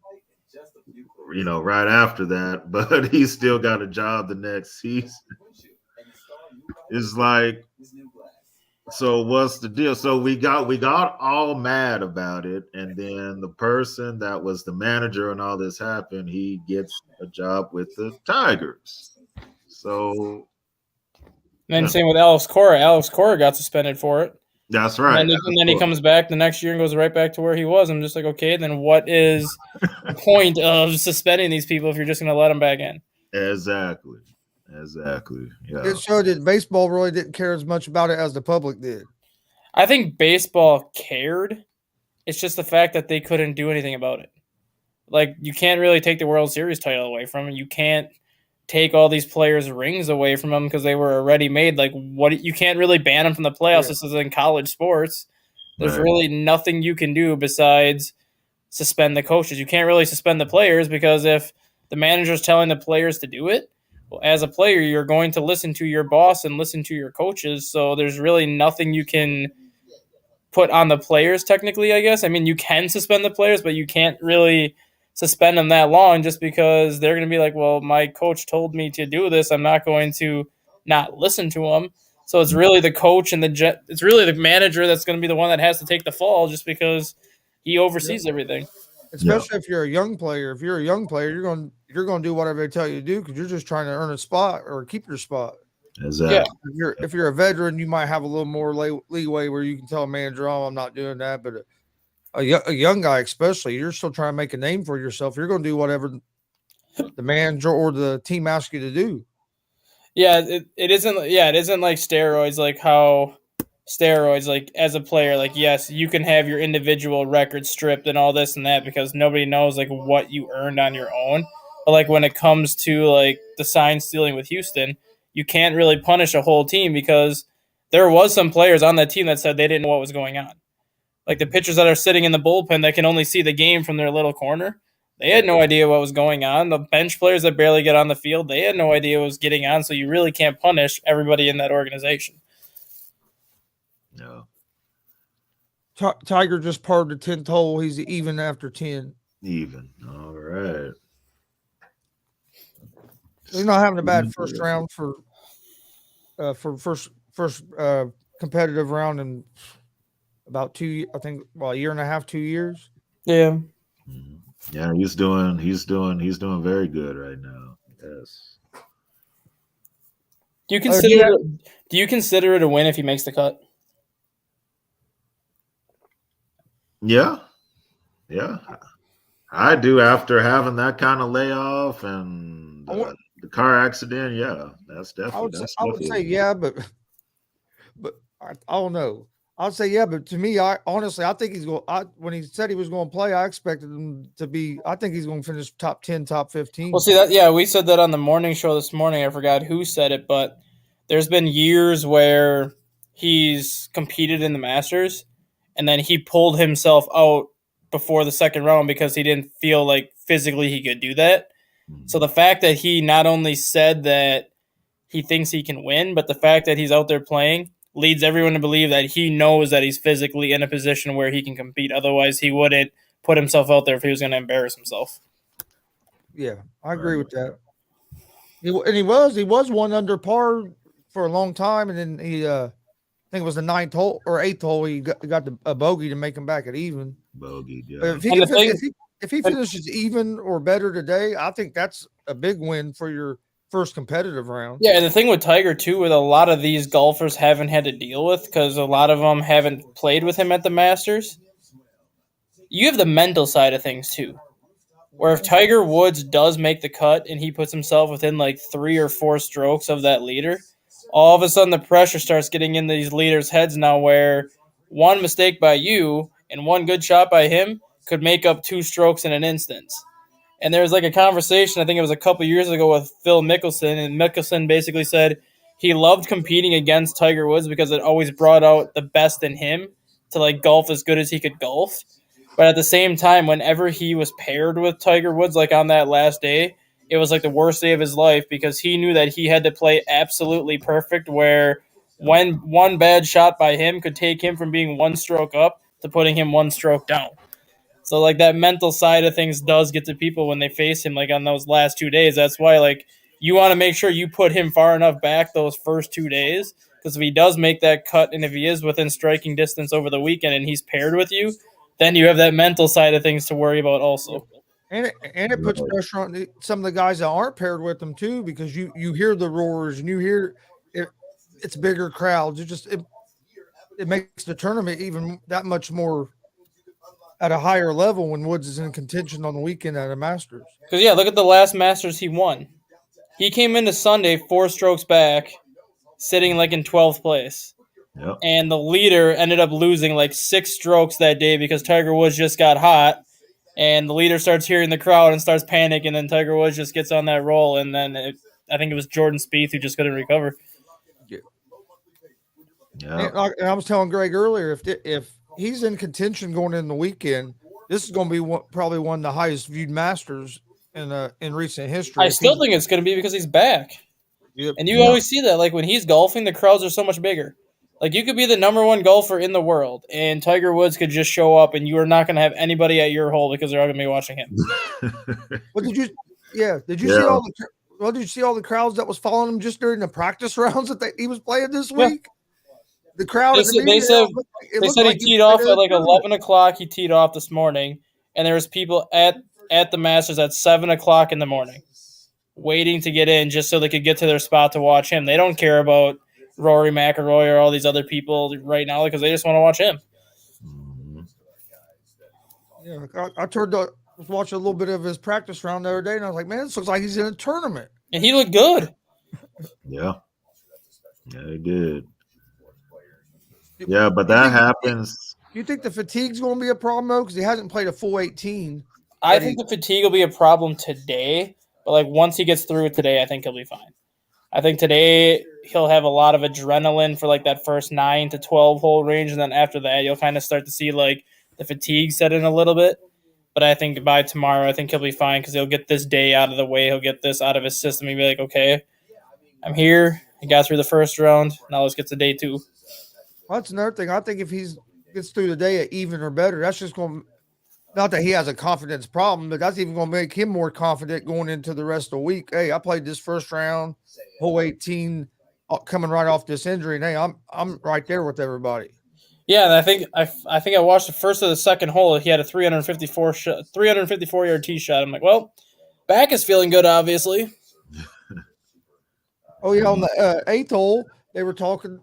right after that, but he still got a job the next season. It's like, so what's the deal? So we got all mad about it, and then the person that was the manager and all this happened, he gets a job with the Tigers. So And then same with Alex Cora. Alex Cora got suspended for it. That's right. And then he comes back the next year and goes right back to where he was. I'm just like, okay, then what is the point of suspending these people if you're just going to let them back in? Exactly. Yeah. It showed that baseball really didn't care as much about it as the public did. I think baseball cared. It's just the fact that they couldn't do anything about it. Like, you can't really take the World Series title away from them. You can't take all these players' rings away from them because they were already made. Like, what, you can't really ban them from the playoffs. Yeah. This is in college sports. There's really nothing you can do besides suspend the coaches. You can't really suspend the players because if the manager's telling the players to do it, well, as a player, you're going to listen to your boss and listen to your coaches. So there's really nothing you can put on the players technically, I guess. I mean, you can suspend the players, but you can't really suspend them that long just because they're going to be like, well, my coach told me to do this. I'm not going to not listen to him. So it's really the coach and it's really the manager that's going to be the one that has to take the fall just because he oversees everything. Especially if you're a young player. If you're a young player, you're going to do whatever they tell you to do because you're just trying to earn a spot or keep your spot. Exactly. Yeah. If you're a veteran, you might have a little more leeway where you can tell a manager, "Oh, I'm not doing that." But a young guy, especially, you're still trying to make a name for yourself. You're going to do whatever the manager or the team asks you to do. Yeah, it isn't. Yeah, it isn't like steroids. Like how steroids, like as a player, like yes, you can have your individual record stripped and all this and that because nobody knows like what you earned on your own. But like when it comes to like the sign stealing with Houston, you can't really punish a whole team because there was some players on that team that said they didn't know what was going on. Like the pitchers that are sitting in the bullpen that can only see the game from their little corner, they had no idea what was going on. The bench players that barely get on the field, they had no idea what was getting on. So you really can't punish everybody in that organization. No. Tiger just parred the 10th hole. He's even after 10. Even. All right. He's not having a bad first round for first competitive round in about 2, I think, a year and a half, 2 years. Yeah. Yeah, he's doing very good right now. Yes. Do you consider it a win if he makes the cut? Yeah. I do after having that kind of layoff and the car accident. Yeah, that's definitely. I would say yeah, but I don't know. I'd say yeah, but to me, I think he's going. When he said he was going to play, I expected him to be. I think he's going to finish top 10, top 15. Well, see that. Yeah, we said that on the morning show this morning. I forgot who said it, but there's been years where he's competed in the Masters, and then he pulled himself out before the second round because he didn't feel like physically he could do that. So the fact that he not only said that he thinks he can win, but the fact that he's out there playing leads everyone to believe that he knows that he's physically in a position where he can compete. Otherwise, he wouldn't put himself out there if he was going to embarrass himself. Yeah, I agree with that. He was one under par for a long time, and then he, I think it was the 9th hole or 8th hole, he got a bogey to make him back at even. Bogey, yeah. If he finishes even or better today, I think that's a big win for your first competitive round. Yeah, and the thing with Tiger, too, with a lot of these golfers haven't had to deal with, because a lot of them haven't played with him at the Masters, you have the mental side of things, too. Where if Tiger Woods does make the cut and he puts himself within like 3 or 4 strokes of that leader, all of a sudden the pressure starts getting in these leaders' heads now where one mistake by you and one good shot by him could make up 2 strokes in an instance. And there was like a conversation, I think it was a couple years ago, with Phil Mickelson, and Mickelson basically said he loved competing against Tiger Woods because it always brought out the best in him to like golf as good as he could golf. But at the same time, whenever he was paired with Tiger Woods, like on that last day, it was like the worst day of his life because he knew that he had to play absolutely perfect, where when one bad shot by him could take him from being 1 stroke up to putting him 1 stroke down. So like that mental side of things does get to people when they face him like on those last 2 days. That's why like you want to make sure you put him far enough back those first 2 days, because if he does make that cut and if he is within striking distance over the weekend and he's paired with you, then you have that mental side of things to worry about also. And it puts pressure on some of the guys that aren't paired with them too, because you hear the roars and you hear it's bigger crowds. It makes the tournament even that much more at a higher level when Woods is in contention on the weekend at a Masters. Because yeah, look at the last Masters he won. He came into Sunday 4 strokes back, sitting like in 12th place. Yep. And the leader ended up losing like 6 strokes that day because Tiger Woods just got hot, and the leader starts hearing the crowd and starts panicking, and then Tiger Woods just gets on that roll, and then I think it was Jordan Spieth who just couldn't recover. Yeah. And I was telling Greg earlier, if he's in contention going in the weekend, this is going to be probably one of the highest viewed Masters in recent history. I still think it's going to be because he's back. Yep. And you always see that, like when he's golfing, the crowds are so much bigger. Like you could be the number 1 golfer in the world, and Tiger Woods could just show up, and you are not going to have anybody at your hole because they're all going to be watching him. Did you see all the crowds that was following him just during the practice rounds that he was playing this week? The crowd. They said he teed off at like 11 o'clock. He teed off this morning, and there was people at the Masters at 7 o'clock in the morning waiting to get in just so they could get to their spot to watch him. They don't care about Rory McIlroy or all these other people right now because they just want to watch him. Yeah, I was watching a little bit of his practice round the other day, and I was like, man, this looks like he's in a tournament. And he looked good. Yeah, he did. Yeah, but that happens. Do you think the fatigue's going to be a problem, though? Because he hasn't played a full 18. I think the fatigue will be a problem today, but like once he gets through it today, I think he'll be fine. I think today he'll have a lot of adrenaline for like that first 9 to 12 hole range, and then after that you'll kind of start to see like the fatigue set in a little bit. But I think by tomorrow, I think he'll be fine because he'll get this day out of the way. He'll get this out of his system. He'll be like, okay, I'm here. He got through the first round. Now let's get to day 2. Well, that's another thing. I think if he gets through the day at even or better, that's just going to, not that he has a confidence problem, but that's even going to make him more confident going into the rest of the week. Hey, I played this first round, hole 18, coming right off this injury, and hey, I'm right there with everybody. Yeah, and I think I watched the first of the second hole. He had a 354 yard tee shot. I'm like, well, back is feeling good, obviously. Oh yeah, on the 8th hole, they were talking.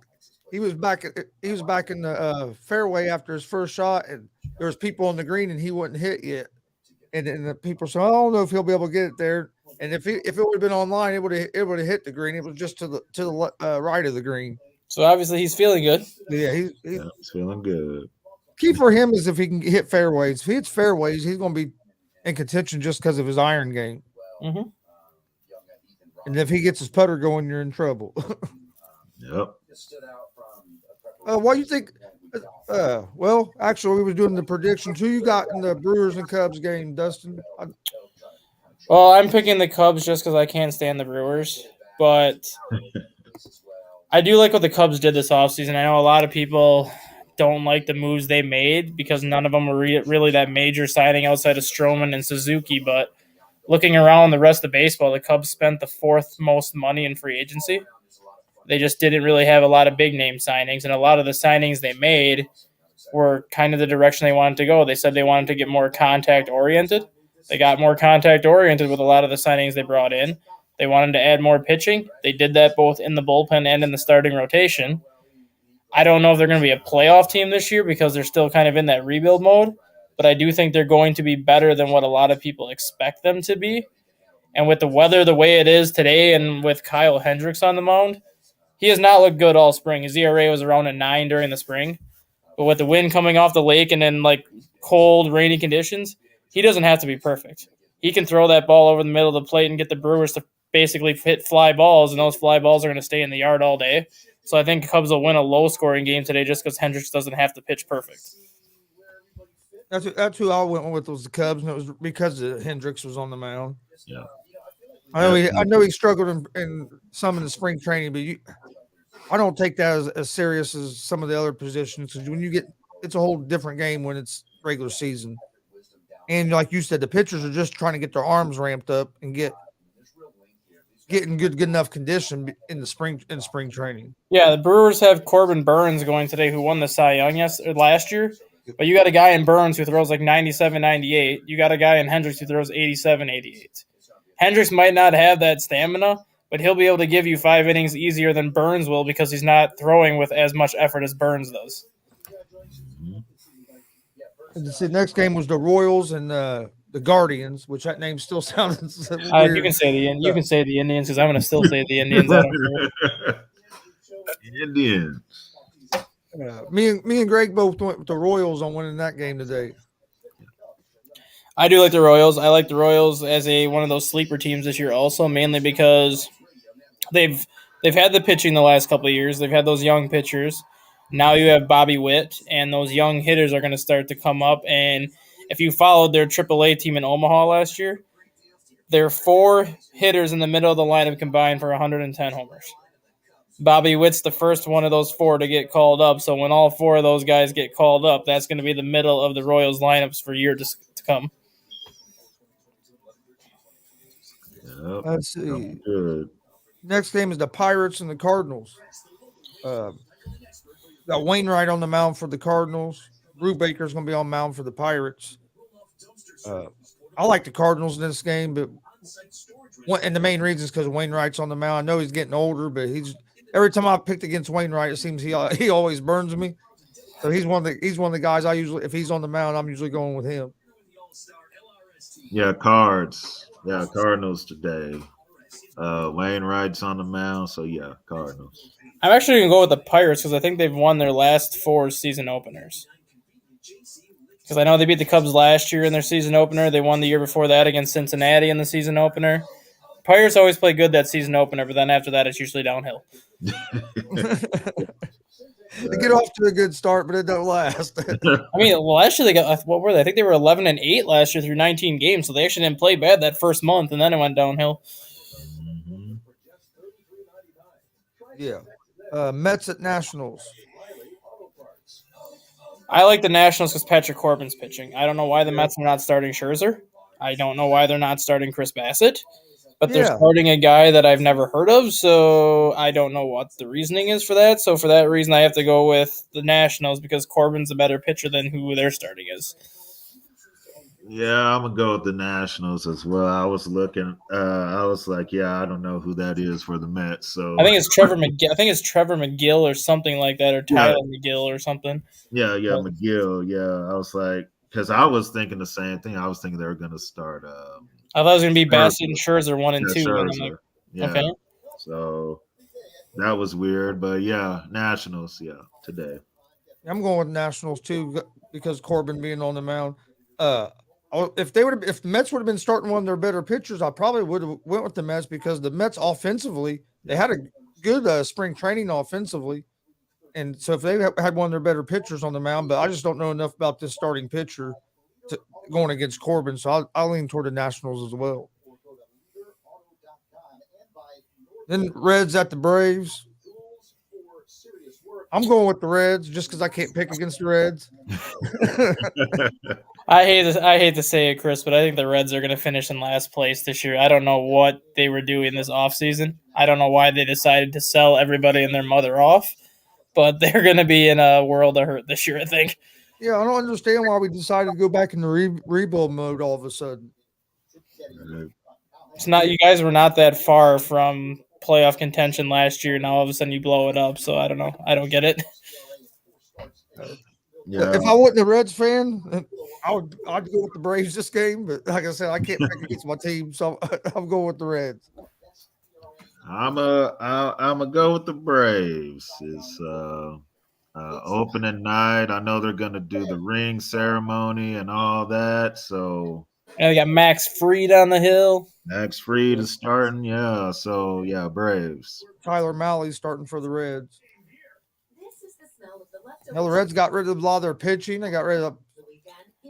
He was back in the fairway after his first shot, and there was people on the green, and he wasn't hit yet. And the people said, I don't know if he'll be able to get it there. And if it would have been online, it would have hit the green. It was just to the right of the green. So obviously he's feeling good. Yeah, he's feeling good. Key for him is if he can hit fairways. If he hits fairways, he's going to be in contention just because of his iron game. Mm-hmm. And if he gets his putter going, you're in trouble. Yep. What do you think? Well, actually, we were doing the predictions. Who you got in the Brewers and Cubs game, Dustin? Well, I'm picking the Cubs just because I can't stand the Brewers. But I do like what the Cubs did this offseason. I know a lot of people don't like the moves they made because none of them were really that major signing outside of Stroman and Suzuki. But looking around the rest of baseball, the Cubs spent the 4th most money in free agency. They just didn't really have a lot of big-name signings, and a lot of the signings they made were kind of the direction they wanted to go. They said they wanted to get more contact-oriented. They got more contact-oriented with a lot of the signings they brought in. They wanted to add more pitching. They did that both in the bullpen and in the starting rotation. I don't know if they're going to be a playoff team this year because they're still kind of in that rebuild mode, but I do think they're going to be better than what a lot of people expect them to be. And with the weather the way it is today and with Kyle Hendricks on the mound, he has not looked good all spring. His ERA was around a 9 during the spring. But with the wind coming off the lake and then like cold, rainy conditions, he doesn't have to be perfect. He can throw that ball over the middle of the plate and get the Brewers to basically hit fly balls, and those fly balls are going to stay in the yard all day. So I think Cubs will win a low-scoring game today just because Hendricks doesn't have to pitch perfect. That's who I went with was the Cubs, and it was because Hendricks was on the mound. Yeah. I know he struggled in some in the spring training, but I don't take that as serious as some of the other positions because when you get, it's a whole different game when it's regular season. And like you said, the pitchers are just trying to get their arms ramped up and get in good enough condition in spring training. Yeah, the Brewers have Corbin Burns going today, who won the Cy Young last year. But you got a guy in Burns who throws like 97, 98. You got a guy in Hendricks who throws 87, 88. Hendricks might not have that stamina, but he'll be able to give you 5 innings easier than Burns will because he's not throwing with as much effort as Burns does. And the next game was the Royals and the Guardians, which that name still sounds weird. You can say the Indians because I'm going to still say the Indians. I don't care. Indians. Me and Greg both went with the Royals on winning that game today. I do like the Royals. I like the Royals as one of those sleeper teams this year also, mainly because they've had the pitching the last couple of years. They've had those young pitchers. Now you have Bobby Witt, and those young hitters are going to start to come up. And if you followed their AAA team in Omaha last year, there are 4 hitters in the middle of the lineup combined for 110 homers. Bobby Witt's the first one of those 4 to get called up. So when all 4 of those guys get called up, that's going to be the middle of the Royals lineups for years to come. Yep. Let's see. Good. Next game is the Pirates and the Cardinals. Got Wainwright on the mound for the Cardinals. Brubaker's going to be on mound for the Pirates. I like the Cardinals in this game, but and the main reason is because Wainwright's on the mound. I know he's getting older, but every time I picked against Wainwright, it seems he always burns me. So he's one of the guys I usually, if he's on the mound, I'm usually going with him. Yeah, Cards. Yeah, Cardinals today. Wainwright's on the mound, so yeah, Cardinals. I'm actually going to go with the Pirates because I think they've won their last 4 season openers. Because I know they beat the Cubs last year in their season opener. They won the year before that against Cincinnati in the season opener. Pirates always play good that season opener, but then after that, it's usually downhill. They get off to a good start, but it don't last. I mean, well, last year they got what were they? I think they were 11-8 last year through 19 games, so they actually didn't play bad that first month, and then it went downhill. Yeah. Mets at Nationals. I like the Nationals because Patrick Corbin's pitching. I don't know why the Mets are not starting Scherzer. I don't know why they're not starting Chris Bassett. But they're starting a guy that I've never heard of, so I don't know what the reasoning is for that. So for that reason, I have to go with the Nationals because Corbin's a better pitcher than who their starting is. Yeah, I'm gonna go with the Nationals as well. I was looking. I was like, yeah, I don't know who that is for the Mets. So I think it's Trevor McGill. I think it's Trevor McGill or something like that, or Tyler McGill or something. Yeah, McGill. Yeah, I was like, because I was thinking the same thing. I was thinking they were gonna start. I thought it was going to be Bassett and Scherzer 1 and 2. And I'm like, okay. So that was weird. But yeah, Nationals, today. I'm going with Nationals too because Corbin being on the mound. If the Mets would have been starting one of their better pitchers, I probably would have went with the Mets because the Mets offensively, they had a good spring training offensively. And so if they had one of their better pitchers on the mound, but I just don't know enough about this starting pitcher going against Corbin, so I'll lean toward the Nationals as well. Then Reds at the Braves. I'm going with the Reds just because I can't pick against the Reds. I hate to say it, Chris, but I think the Reds are going to finish in last place this year. I don't know what they were doing this offseason. I don't know why they decided to sell everybody and their mother off, but they're going to be in a world of hurt this year, I think. Yeah, I don't understand why we decided to go back in the rebuild mode all of a sudden. It's not, you guys were not that far from playoff contention last year. Now all of a sudden you blow it up. So I don't know. I don't get it. Yeah. If I wasn't a Reds fan, I'd go with the Braves this game. But like I said, I can't pick against my team, so I'm going with the Reds. I'm a go with the Braves. It's opening night. I know they're gonna do the ring ceremony and all that. So and we got Max Fried on the hill. Max Fried is starting. Yeah. So Braves. Tyler Malley's starting for the Reds. Now the Reds got rid of a lot of their pitching. They got rid of.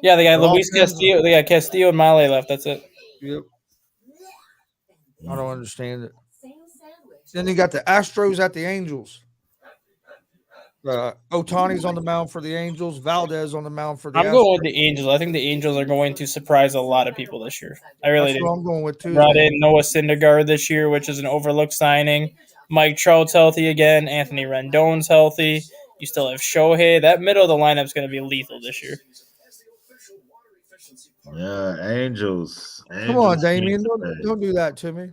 Yeah, they got Luis Castillo. They got Castillo and Malley left. That's it. Yep. I don't understand it. Then you got the Astros at the Angels. Otani's on the mound for the Angels. Valdez on the mound for the I'm going with the Angels. I think the Angels are going to surprise a lot of people this year. I really do. I'm going with too. Brought in Noah Syndergaard this year, which is an overlooked signing. Mike Trout's healthy again. Anthony Rendon's healthy. You still have Shohei. That middle of the lineup's going to be lethal this year. Yeah, Angels. Come on, Damien. Don't do that to me.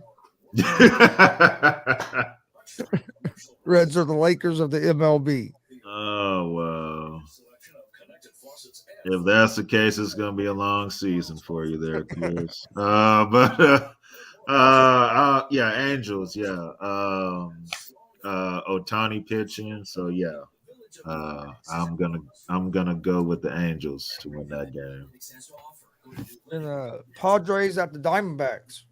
Reds are the Lakers of the MLB. Oh, well. If that's the case, it's going to be a long season for you there, Chris. Angels, Otani pitching, so I'm gonna go with the Angels to win that game. And Padres at the Diamondbacks.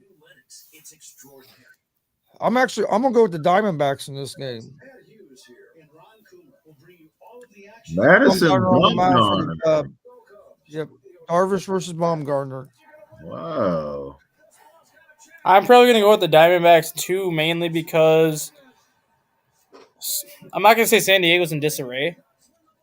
I'm gonna go with the Diamondbacks in this game. Madison Bumgarner. Yep, Darvish versus Bumgarner. Wow. I'm probably gonna go with the Diamondbacks too, mainly because I'm not gonna say San Diego's in disarray,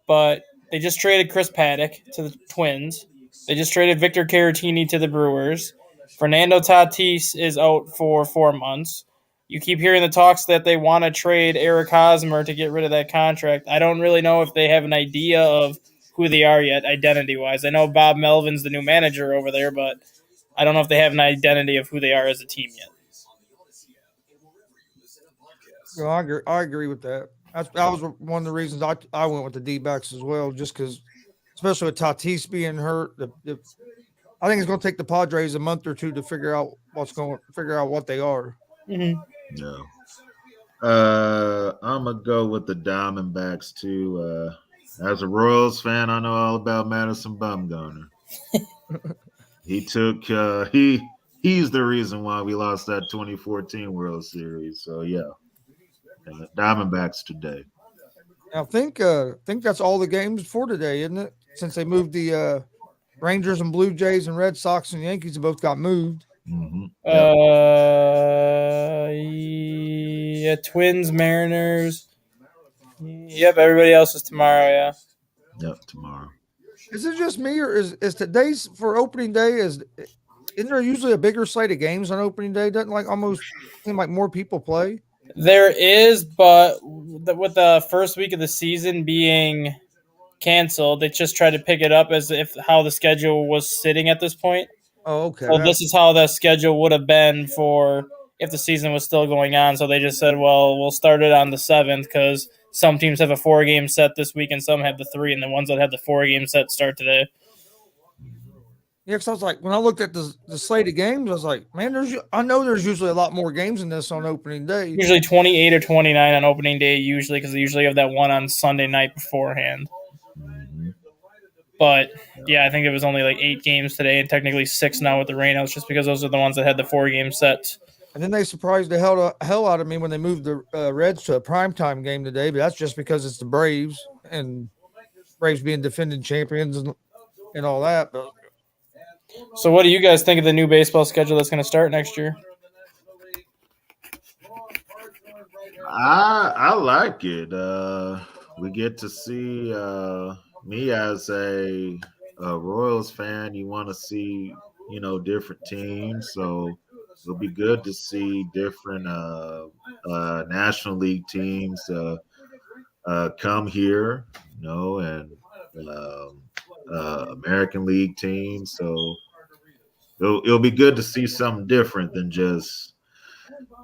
but they just traded Chris Paddock to the Twins. They just traded Victor Caratini to the Brewers. Fernando Tatis is out for 4 months. You keep hearing the talks that they want to trade Eric Hosmer to get rid of that contract. I don't really know if they have an idea of who they are yet, identity-wise. I know Bob Melvin's the new manager over there, but I don't know if they have an identity of who they are as a team yet. No, I agree with that. That was one of the reasons I went with the D-backs as well, just because, especially with Tatis being hurt, I think it's going to take the Padres a month or two to figure out what they are. Mm-hmm. Yeah. I'm gonna go with the Diamondbacks too. As a Royals fan, I know all about Madison Bumgarner. He he's the reason why we lost that 2014 World Series. So yeah, Diamondbacks today. I think that's all the games for today, isn't it? Since they moved the Rangers and Blue Jays and Red Sox and Yankees both got moved. Mm-hmm. Yep. Yeah, Twins, Mariners. Yep, everybody else is tomorrow. Yeah. Yep, tomorrow. Is it just me, or is today's for opening day? Isn't there usually a bigger slate of games on opening day? Doesn't like almost seem like more people play? There is, but with the first week of the season being canceled, they just tried to pick it up as if how the schedule was sitting at this point. Oh, okay. So this is how the schedule would have been for if the season was still going on. So they just said, well, we'll start it on the 7th because some teams have a 4-game set this week and some have the 3, and the ones that have the 4-game set start today. Yeah, because I was like, when I looked at the slate of games, I was like, man, I know there's usually a lot more games than this on opening day. Usually 28 or 29 on opening day, usually, because they usually have that one on Sunday night beforehand. But yeah, I think it was only like 8 games today, and technically 6 now with the rainouts, just because those are the ones that had the 4-game sets. And then they surprised the hell out of me when they moved the Reds to a primetime game today, but that's just because it's the Braves and Braves being defending champions and all that. But so what do you guys think of the new baseball schedule that's going to start next year? I like it. We get to see me as a Royals fan. You want to see different teams, so it'll be good to see different National League teams come here, and American League teams. So it'll be good to see something different than just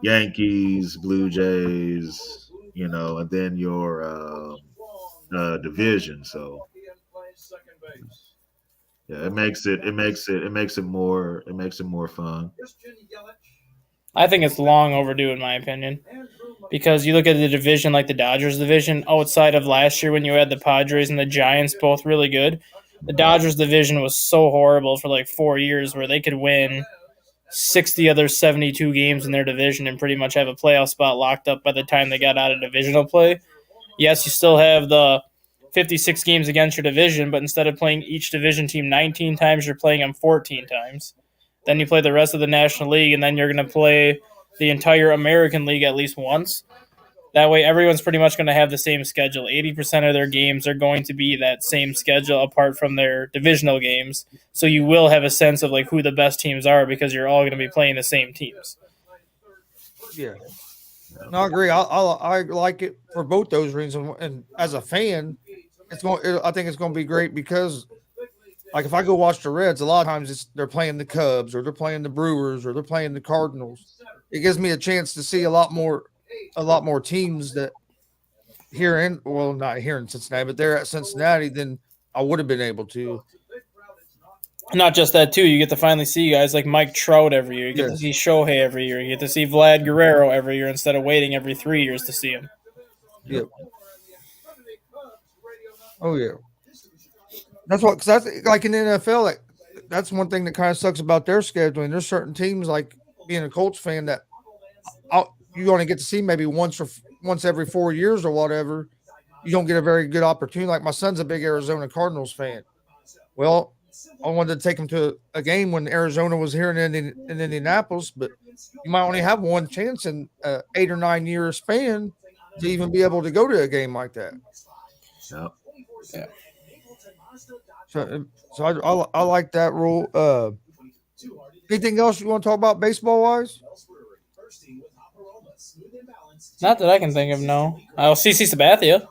Yankees, Blue Jays, and then your division. So yeah, it makes it more fun. I think it's long overdue, in my opinion, because you look at the division, like the Dodgers division, outside of last year when you had the Padres and the Giants both really good. The Dodgers division was so horrible for like 4 years, where they could win 60 other 72 games in their division and pretty much have a playoff spot locked up by the time they got out of divisional play. Yes, you still have the 56 games against your division, but instead of playing each division team 19 times, you're playing them 14 times. Then you play the rest of the National League, and then you're going to play the entire American League at least once. That way, everyone's pretty much going to have the same schedule. 80% of their games are going to be that same schedule apart from their divisional games. So you will have a sense of like who the best teams are because you're all going to be playing the same teams. Yeah. No, I agree. I like it for both those reasons. And as a fan, I think it's going to be great because, like, if I go watch the Reds, a lot of times they're playing the Cubs or they're playing the Brewers or they're playing the Cardinals. It gives me a chance to see a lot more teams that not here in Cincinnati, but they're at Cincinnati than I would have been able to. Not just that, too. You get to finally see guys like Mike Trout every year. You get to see Shohei every year. You get to see Vlad Guerrero every year instead of waiting every 3 years to see him. Yep. Oh, yeah. That's what, because that's like in the NFL, like, that's one thing that kind of sucks about their scheduling. There's certain teams, like being a Colts fan, that you only get to see maybe once every 4 years or whatever. You don't get a very good opportunity. Like my son's a big Arizona Cardinals fan. Well, I wanted to take him to a game when Arizona was here in Indianapolis, but you might only have one chance in 8 or 9 year span to even be able to go to a game like that. Yep. Yeah. So I like that rule. Anything else you want to talk about baseball wise? Not that I can think of, no. CC Sabathia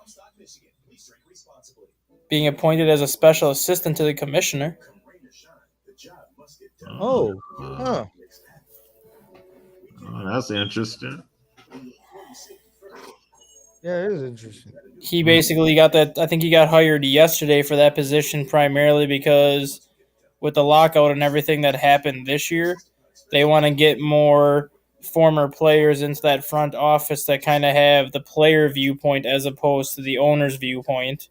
being appointed as a special assistant to the commissioner. Oh, huh. Oh, that's interesting. Yeah, it is interesting. He basically got that. I think he got hired yesterday for that position primarily because with the lockout and everything that happened this year, they want to get more former players into that front office that kind of have the player viewpoint as opposed to the owner's viewpoint.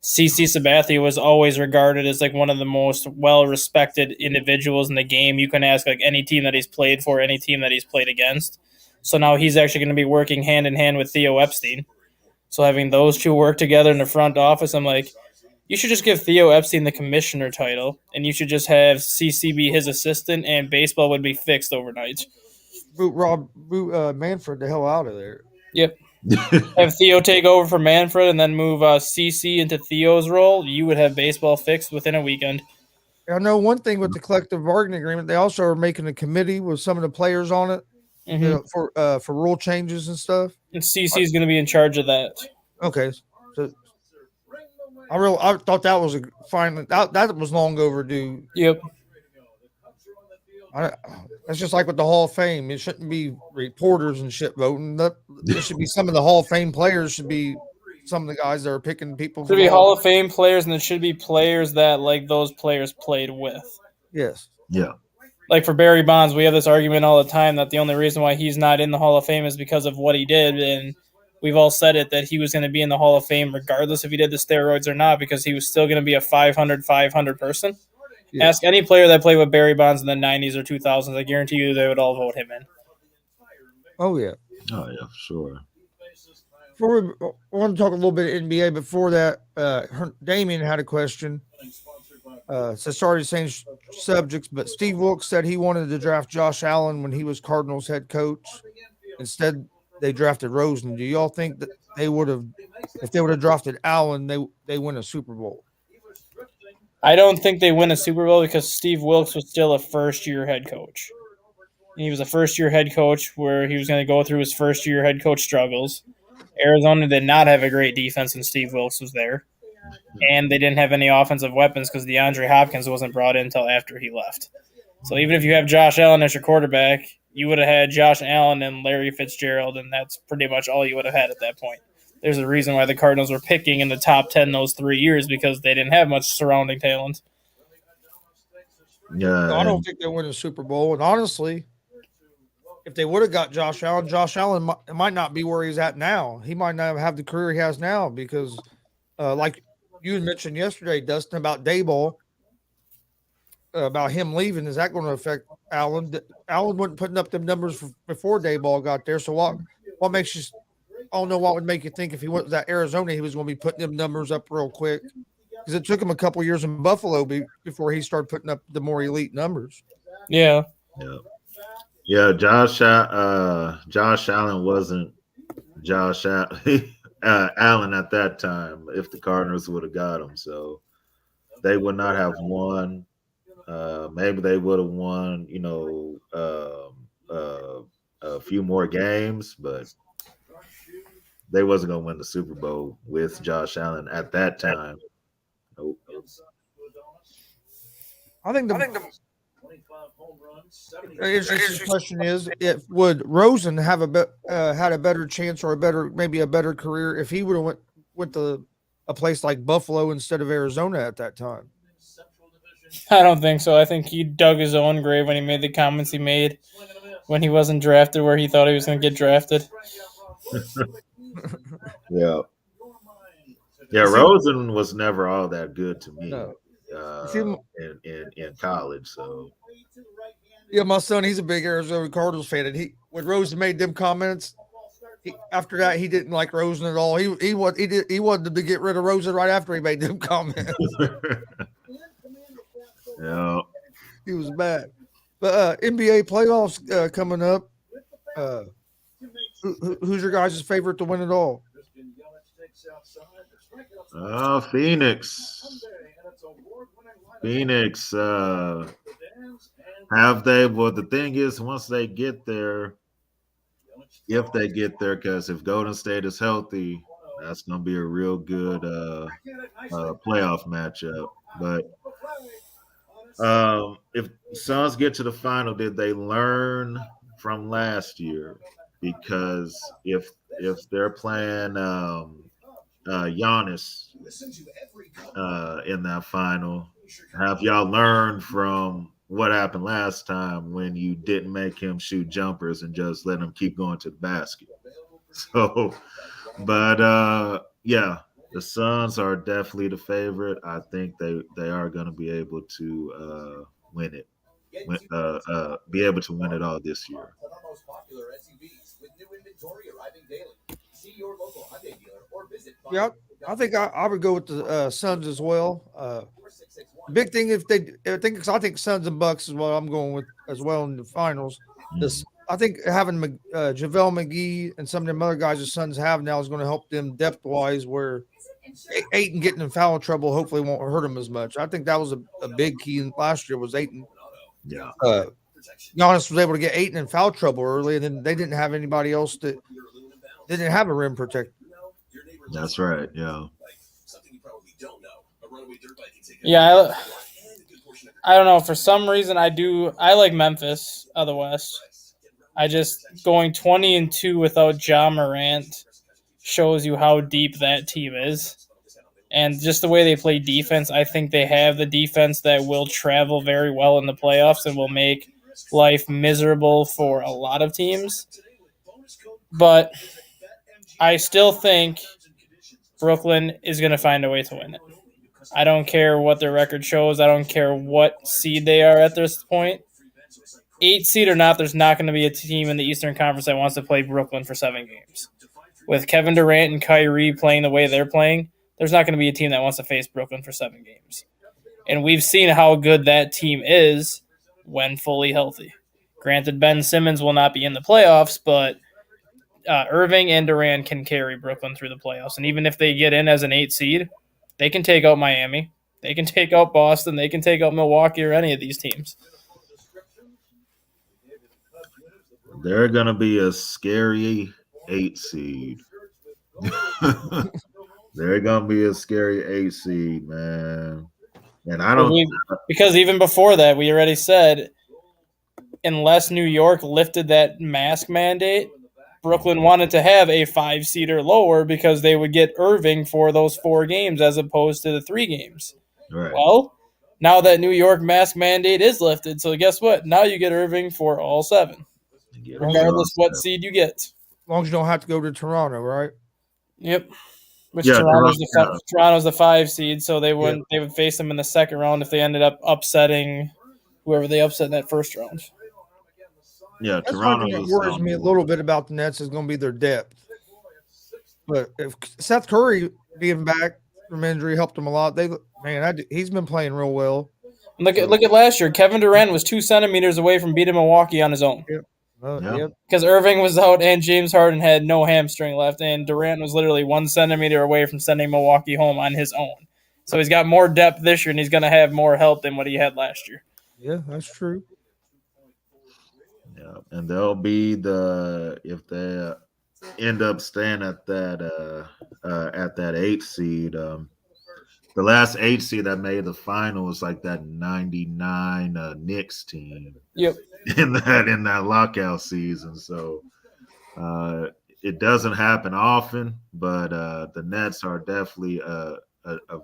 CC Sabathia was always regarded as like one of the most well-respected individuals in the game. You can ask like any team that he's played for, any team that he's played against. So now he's actually going to be working hand in hand with Theo Epstein. So having those two work together in the front office, I'm like, you should just give Theo Epstein the commissioner title, and you should just have CC be his assistant, and baseball would be fixed overnight. Boot Manfred the hell out of there. Yep. Have Theo take over for Manfred and then move CC into Theo's role, you would have baseball fixed within a weekend. I know one thing with the collective bargaining agreement, they also are making a committee with some of the players on it for rule changes and stuff. And CC is going to be in charge of that. Okay, so I thought that was that was long overdue. Yep. That's just like with the Hall of Fame. It shouldn't be reporters and shit voting. There should be some of the Hall of Fame players should be some of the guys that are picking people. Should be Hall of Fame players, and it should be players that like those players played with. Yes. Yeah. Like for Barry Bonds, we have this argument all the time that the only reason why he's not in the Hall of Fame is because of what he did, and we've all said it that he was going to be in the Hall of Fame regardless if he did the steroids or not, because he was still going to be a 500 person. Yeah. Ask any player that played with Barry Bonds in the 90s or 2000s. I guarantee you they would all vote him in. Oh, yeah. Oh, yeah, sure. I want to talk a little bit of NBA. Before that, Damien had a question. So sorry to change subjects, but Steve Wilkes said he wanted to draft Josh Allen when he was Cardinals head coach. Instead, they drafted Rosen. Do y'all think that they would have, if they would have drafted Allen, they win a Super Bowl? I don't think they win a Super Bowl because Steve Wilkes was still a first-year head coach. He was a first-year head coach where he was going to go through his first-year head coach struggles. Arizona did not have a great defense when Steve Wilkes was there. And they didn't have any offensive weapons because DeAndre Hopkins wasn't brought in until after he left. So even if you have Josh Allen as your quarterback, you would have had Josh Allen and Larry Fitzgerald, and that's pretty much all you would have had at that point. There's a reason why the Cardinals were picking in the top 10 those 3 years, because they didn't have much surrounding talent. Yeah, I don't think they win a Super Bowl. And honestly, if they would have got Josh Allen might not be where he's at now. He might not have the career he has now because, like you had mentioned yesterday, Dustin, about Dayball, about him leaving. Is that going to affect Allen? Allen wasn't putting up them numbers before Dayball got there. So what makes you – I don't know what would make you think if he went to that Arizona he was going to be putting them numbers up real quick, because it took him a couple years in Buffalo before he started putting up the more elite numbers. Yeah. Yeah. Josh Allen wasn't Josh Allen at that time if the Cardinals would have got him. So they would not have won. Maybe they would have won, a few more games, but they wasn't going to win the Super Bowl with Josh Allen at that time. Nope. I think the interesting question is, would Rosen have had a better chance or maybe a better career if he would have went to a place like Buffalo instead of Arizona at that time? I don't think so. I think he dug his own grave when he made the comments he made when he wasn't drafted where he thought he was going to get drafted. Yeah. Rosen was never all that good to me in college. So yeah, my son, he's a big Arizona Cardinals fan, and when Rosen made them comments, after that he didn't like Rosen at all. He wanted to get rid of Rosen right after he made them comments. Yeah, he was bad. But NBA playoffs coming up. Who's your guys' favorite to win it all? Phoenix. Have they? Well, the thing is, once they get there, if they get there, because if Golden State is healthy, that's going to be a real good playoff matchup. But if Suns get to the final, did they learn from last year? Because if they're playing Giannis in that final, have y'all learned from what happened last time when you didn't make him shoot jumpers and just let him keep going to the basket? So, but yeah, the Suns are definitely the favorite. I think they are going to be able to win it. Be able to win it all this year. Yeah, I think I would go with the Suns as well. Big thing if they, I think Suns and Bucks is what I'm going with as well in the finals. This I think having JaVale McGee and some of them other guys the Suns have now is going to help them depth wise. Where Ayton getting in foul trouble hopefully won't hurt him as much. I think that was a big key last year was Ayton. Yeah. Giannis was able to get Ayton in foul trouble early, and then they didn't have anybody else that didn't have a rim protector. That's right. Yeah. Yeah, I don't know. For some reason, I like Memphis out of the West. I just going 20-2 without Ja Morant shows you how deep that team is. And just the way they play defense, I think they have the defense that will travel very well in the playoffs and will make life miserable for a lot of teams. But I still think Brooklyn is going to find a way to win it. I don't care what their record shows. I don't care what seed they are at this point. 8 seed or not, there's not going to be a team in the Eastern Conference that wants to play Brooklyn for 7 games. With Kevin Durant and Kyrie playing the way they're playing, there's not going to be a team that wants to face Brooklyn for 7 games. And we've seen how good that team is when fully healthy. Granted, Ben Simmons will not be in the playoffs, but Irving and Durant can carry Brooklyn through the playoffs. And even if they get in as an 8 seed, they can take out Miami. They can take out Boston. They can take out Milwaukee or any of these teams. They're going to be a scary 8 seed. They're going to be a scary 8 seed, man. And I don't... Because even before that, we already said, unless New York lifted that mask mandate, Brooklyn wanted to have a 5 seed or lower because they would get Irving for those 4 games as opposed to the 3 games. Right. Well, now that New York mask mandate is lifted, so guess what? Now you get Irving for all 7, regardless what seed you get. As long as you don't have to go to Toronto, right? Yep. Toronto's the 5 seed, so they would face them in the second round if they ended up upsetting whoever they upset in that first round. Yeah, that's Toronto what worries me a little bit about the Nets is going to be their depth. But if Seth Curry being back from injury helped him a lot, he's been playing real well. Look at last year. Kevin Durant was 2 centimeters away from beating Milwaukee on his own. Because Irving was out and James Harden had no hamstring left, and Durant was literally 1 centimeter away from sending Milwaukee home on his own. So he's got more depth this year, and he's going to have more help than what he had last year. Yeah, that's true. Yeah, and they'll be if they end up staying at that 8 seed. The last 8 seed that made the final was like that 99 Knicks team. Yep. In that lockout season, so it doesn't happen often, but the Nets are definitely a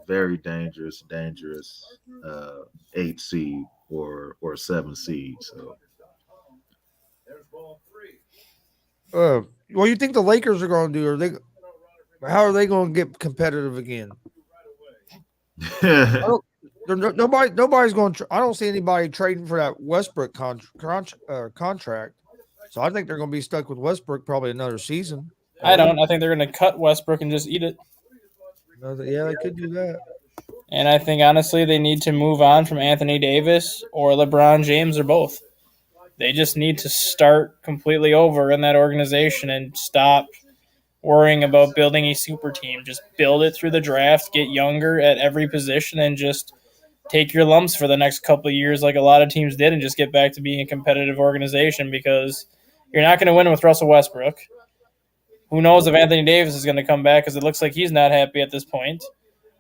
very dangerous 8 seed or 7 seed. So. What do you think the Lakers are going to do? How are they going to get competitive again? Nobody's going to. I don't see anybody trading for that Westbrook contract. So I think they're going to be stuck with Westbrook probably another season. I don't. I think they're going to cut Westbrook and just eat it. Yeah, they could do that. And I think honestly they need to move on from Anthony Davis or LeBron James or both. They just need to start completely over in that organization and stop worrying about building a super team. Just build it through the draft, get younger at every position, and just take your lumps for the next couple of years like a lot of teams did and just get back to being a competitive organization because you're not going to win with Russell Westbrook. Who knows if Anthony Davis is going to come back because it looks like he's not happy at this point.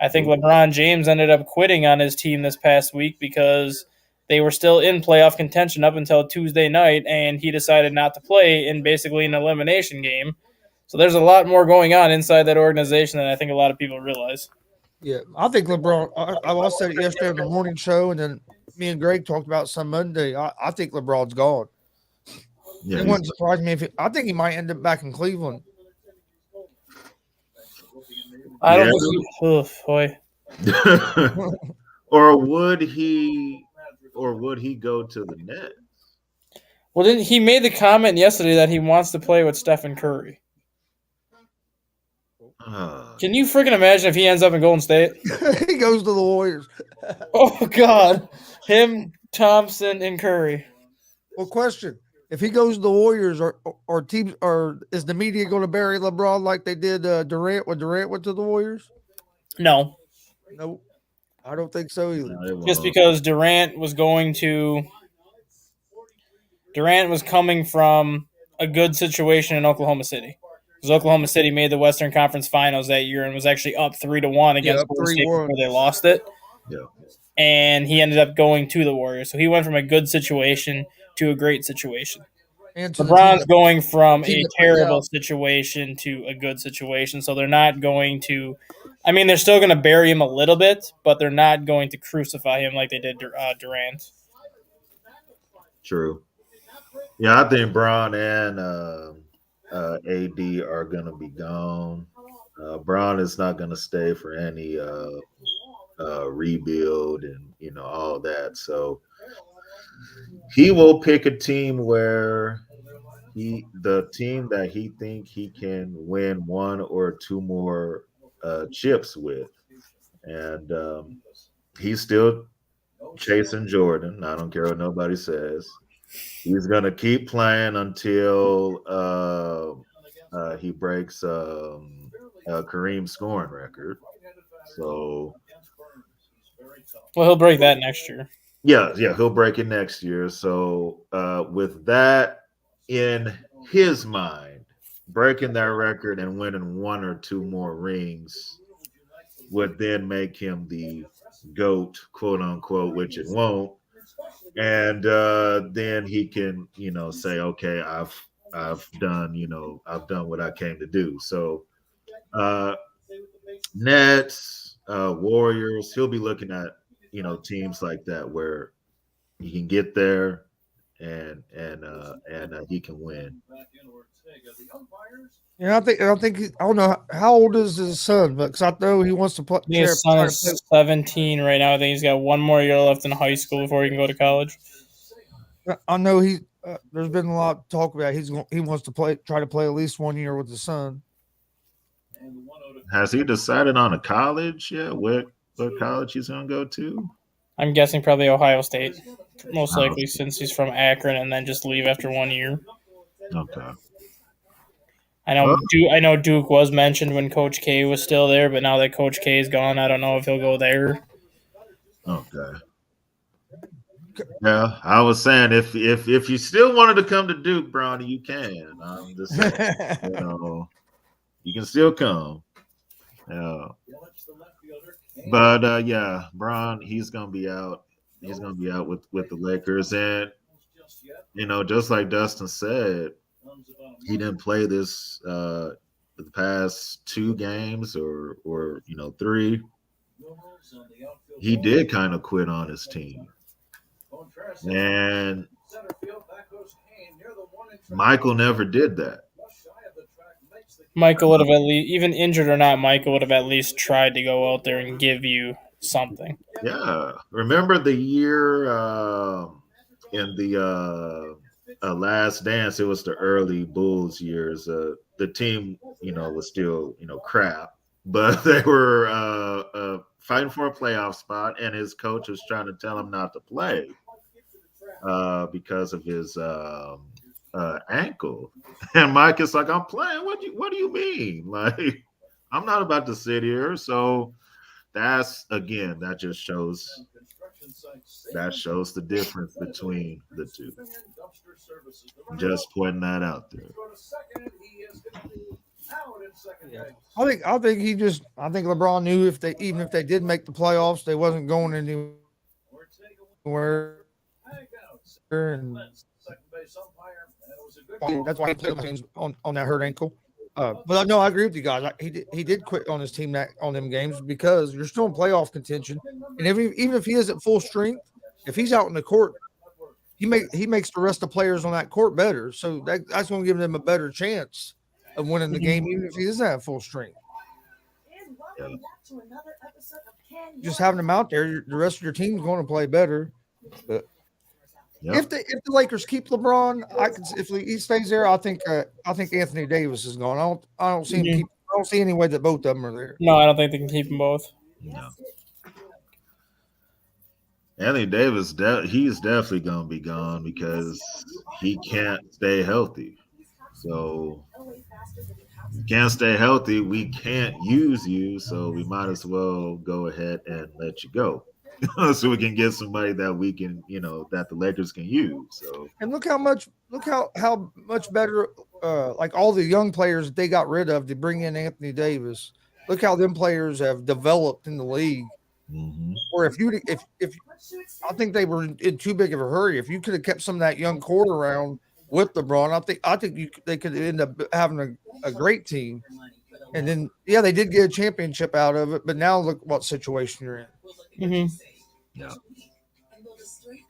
I think LeBron James ended up quitting on his team this past week because they were still in playoff contention up until Tuesday night, and he decided not to play in basically an elimination game. So there's a lot more going on inside that organization than I think a lot of people realize. Yeah, I think LeBron. I said it yesterday on the morning show, and then me and Greg talked about some Monday. I think LeBron's gone. Yeah, it wouldn't surprise me I think he might end up back in Cleveland. I don't think he. Oh boy. or would he go to the Nets? Well, didn't he made the comment yesterday that he wants to play with Stephen Curry? Can you freaking imagine if he ends up in Golden State? He goes to the Warriors. Oh God, him, Thompson, and Curry. Well, question: if he goes to the Warriors, or teams, or is the media going to bury LeBron like they did Durant when Durant went to the Warriors? No. Nope, I don't think so either. No, just because Durant was coming from a good situation in Oklahoma City. Because Oklahoma City made the Western Conference Finals that year and was actually up 3-1 against Golden State before they lost it. Yeah. And he ended up going to the Warriors. So he went from a good situation to a great situation. And LeBron's going from a terrible situation to a good situation. So they're not going to – I mean, they're still going to bury him a little bit, but they're not going to crucify him like they did Durant. True. Yeah, I think Bron and AD are going to be gone. Bron is not going to stay for any rebuild and all that. So he will pick a team where the team that he think he can win one or two more chips with, and he's still chasing Jordan. I don't care what nobody says. He's gonna keep playing until he breaks Kareem's scoring record. So, well, he'll break that next year. Yeah, he'll break it next year. So, with that in his mind, breaking that record and winning one or two more rings would then make him the GOAT, quote unquote, which it won't. And then he can, say, okay, I've done what I came to do. So, Nets, Warriors, he'll be looking at, teams like that where he can get there and he can win. Yeah, I don't know how old is his son, but because I know he wants to play. His son is 17 right now. I think he's got one more year left in high school before he can go to college. I know there's been a lot of talk about he wants to try to play at least 1 year with his son. Has he decided on a college yet? What college he's going to go to? I'm guessing probably Ohio State, most likely, since he's from Akron, and then just leave after 1 year. Okay. I know Duke was mentioned when Coach K was still there, but now that Coach K is gone, I don't know if he'll go there. Okay. Yeah, I was saying if you still wanted to come to Duke, Brownie, you can. I'm just saying, you can still come. Yeah. But yeah, Bron, he's gonna be out. He's gonna be out with the Lakers, and just like Dustin said, he didn't play this the past 2 games or 3. He did kind of quit on his team, and Michael never did that. Michael would have at least, even injured or not, Michael would have at least tried to go out there and give you something. Yeah. Remember the year in the Last Dance, it was the early Bulls years. The team, was still, crap, but they were fighting for a playoff spot, and his coach was trying to tell him not to play because of his ankle. And Mike is like, I'm playing. What do you mean? Like, I'm not about to sit here. So that just shows the difference between the two. Just pointing that out there. I think LeBron knew even if they did make the playoffs, they wasn't going anywhere. And that's why he played games on that hurt ankle. But no, I agree with you guys. He did quit on his team on them games because you're still in playoff contention, and even if he isn't full strength, if he's out in the court, he makes the rest of the players on that court better. So that's going to give them a better chance of winning the game, even if he doesn't have full strength. Just having him out there, the rest of your team's going to play better. But if the Lakers keep LeBron, if he stays there, I think Anthony Davis is gone. I don't see him I don't see any way that both of them are there. No, I don't think they can keep them both. No. Anthony Davis, he's definitely going to be gone because he can't stay healthy. So if you can't stay healthy, we can't use you. So we might as well go ahead and let you go. So we can get somebody that we can, that the Lakers can use. So and look how much better, like all the young players they got rid of to bring in Anthony Davis. Look how them players have developed in the league. Mm-hmm. Or if I think they were in too big of a hurry. If you could have kept some of that young core around with LeBron, I think they could end up having a great team. And then they did get a championship out of it, but now look what situation you're in. Mm-hmm. Yeah.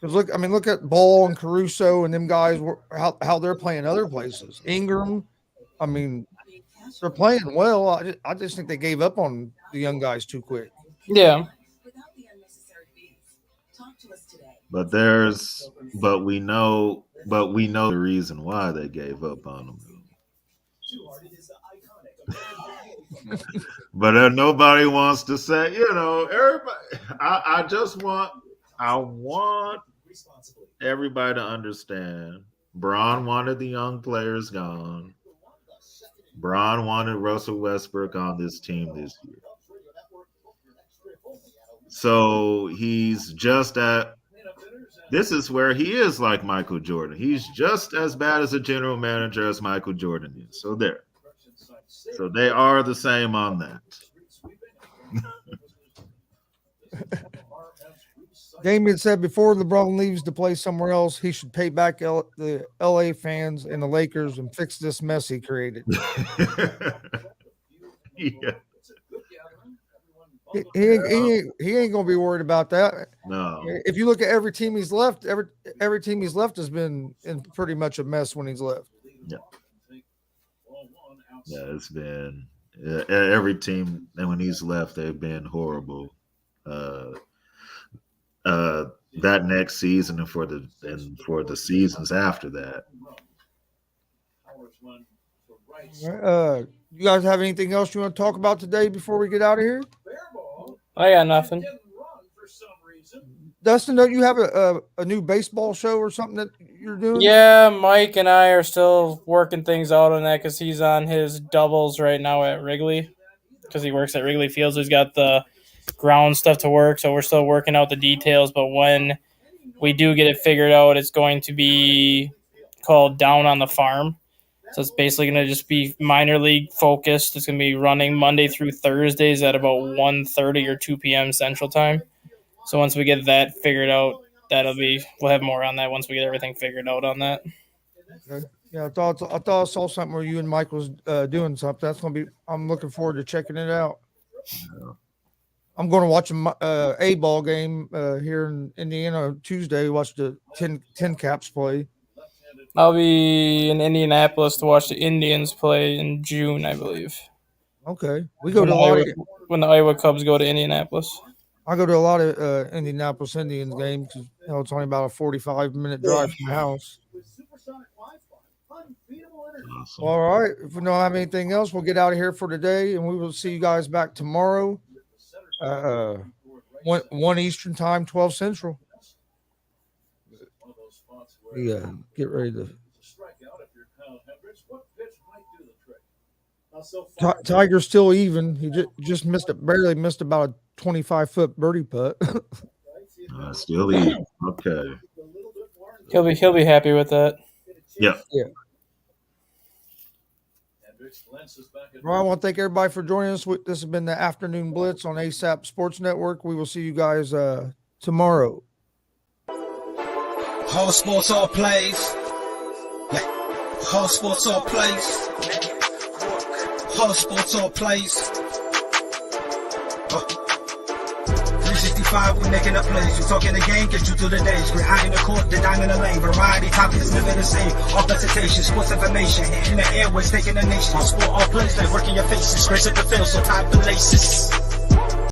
Because look at Ball and Caruso and them guys, how they're playing other places. Ingram, they're playing well. I just think they gave up on the young guys too quick. Yeah. But we know the reason why they gave up on them. But nobody wants to say, everybody. I want everybody to understand. Bron wanted the young players gone. Bron wanted Russell Westbrook on this team this year. So he's just this is where he is like Michael Jordan. He's just as bad as a general manager as Michael Jordan is. So there. So they are the same on that. Damian said before LeBron leaves to play somewhere else, he should pay back the LA fans and the Lakers and fix this mess he created. Yeah. He ain't gonna be worried about that. No. If you look at every team he's left, every team he's left has been in pretty much a mess when he's left. Yeah. Yeah, it's been every team, and when he's left, they've been horrible. That next season and for the seasons after that. You guys have anything else you want to talk about today before we get out of here? I got nothing. Dustin, don't you have a new baseball show or something that you're doing? Yeah, Mike and I are still working things out on that because he's on his doubles right now at Wrigley because he works at Wrigley Field. So he's got the ground stuff to work, so we're still working out the details. But when we do get it figured out, it's going to be called Down on the Farm. So it's basically going to just be minor league focused. It's going to be running Monday through Thursdays at about 1:30 or 2 p.m. Central Time. So once we get that figured out, we'll have more on that once we get everything figured out on that. Okay. Yeah, I thought I saw something where you and Mike was doing something. I'm looking forward to checking it out. Yeah. I'm going to watch a ball game here in Indiana Tuesday. Watch the 10 Caps play. I'll be in Indianapolis to watch the Indians play in June, I believe. Okay, we go to a lot when the Iowa Cubs go to Indianapolis. I go to a lot of Indianapolis Indians games because it's only about a 45-minute drive from my house. Awesome. All right, if we don't have anything else, we'll get out of here for today, and we will see you guys back tomorrow. 1 Eastern time, 12 Central. Yeah, get ready to. Tiger's still even. He just barely missed about a 25-foot birdie putt. Still even. Okay. He'll be happy with that. Yeah. Yeah. Well, I want to thank everybody for joining us. This has been the Afternoon Blitz on ASAP Sports Network. We will see you guys tomorrow. All sports, all plays. All sports, all plays. All sports, all plays. 365, we making a place. We talking the game, get you through the days. Great eye in the court, the dime in the lane. Variety topics, living the same. All presentation, sports information. Hitting the airways, taking the nation. All sport, all plays, like working your faces. Grace at the field, so tie the laces.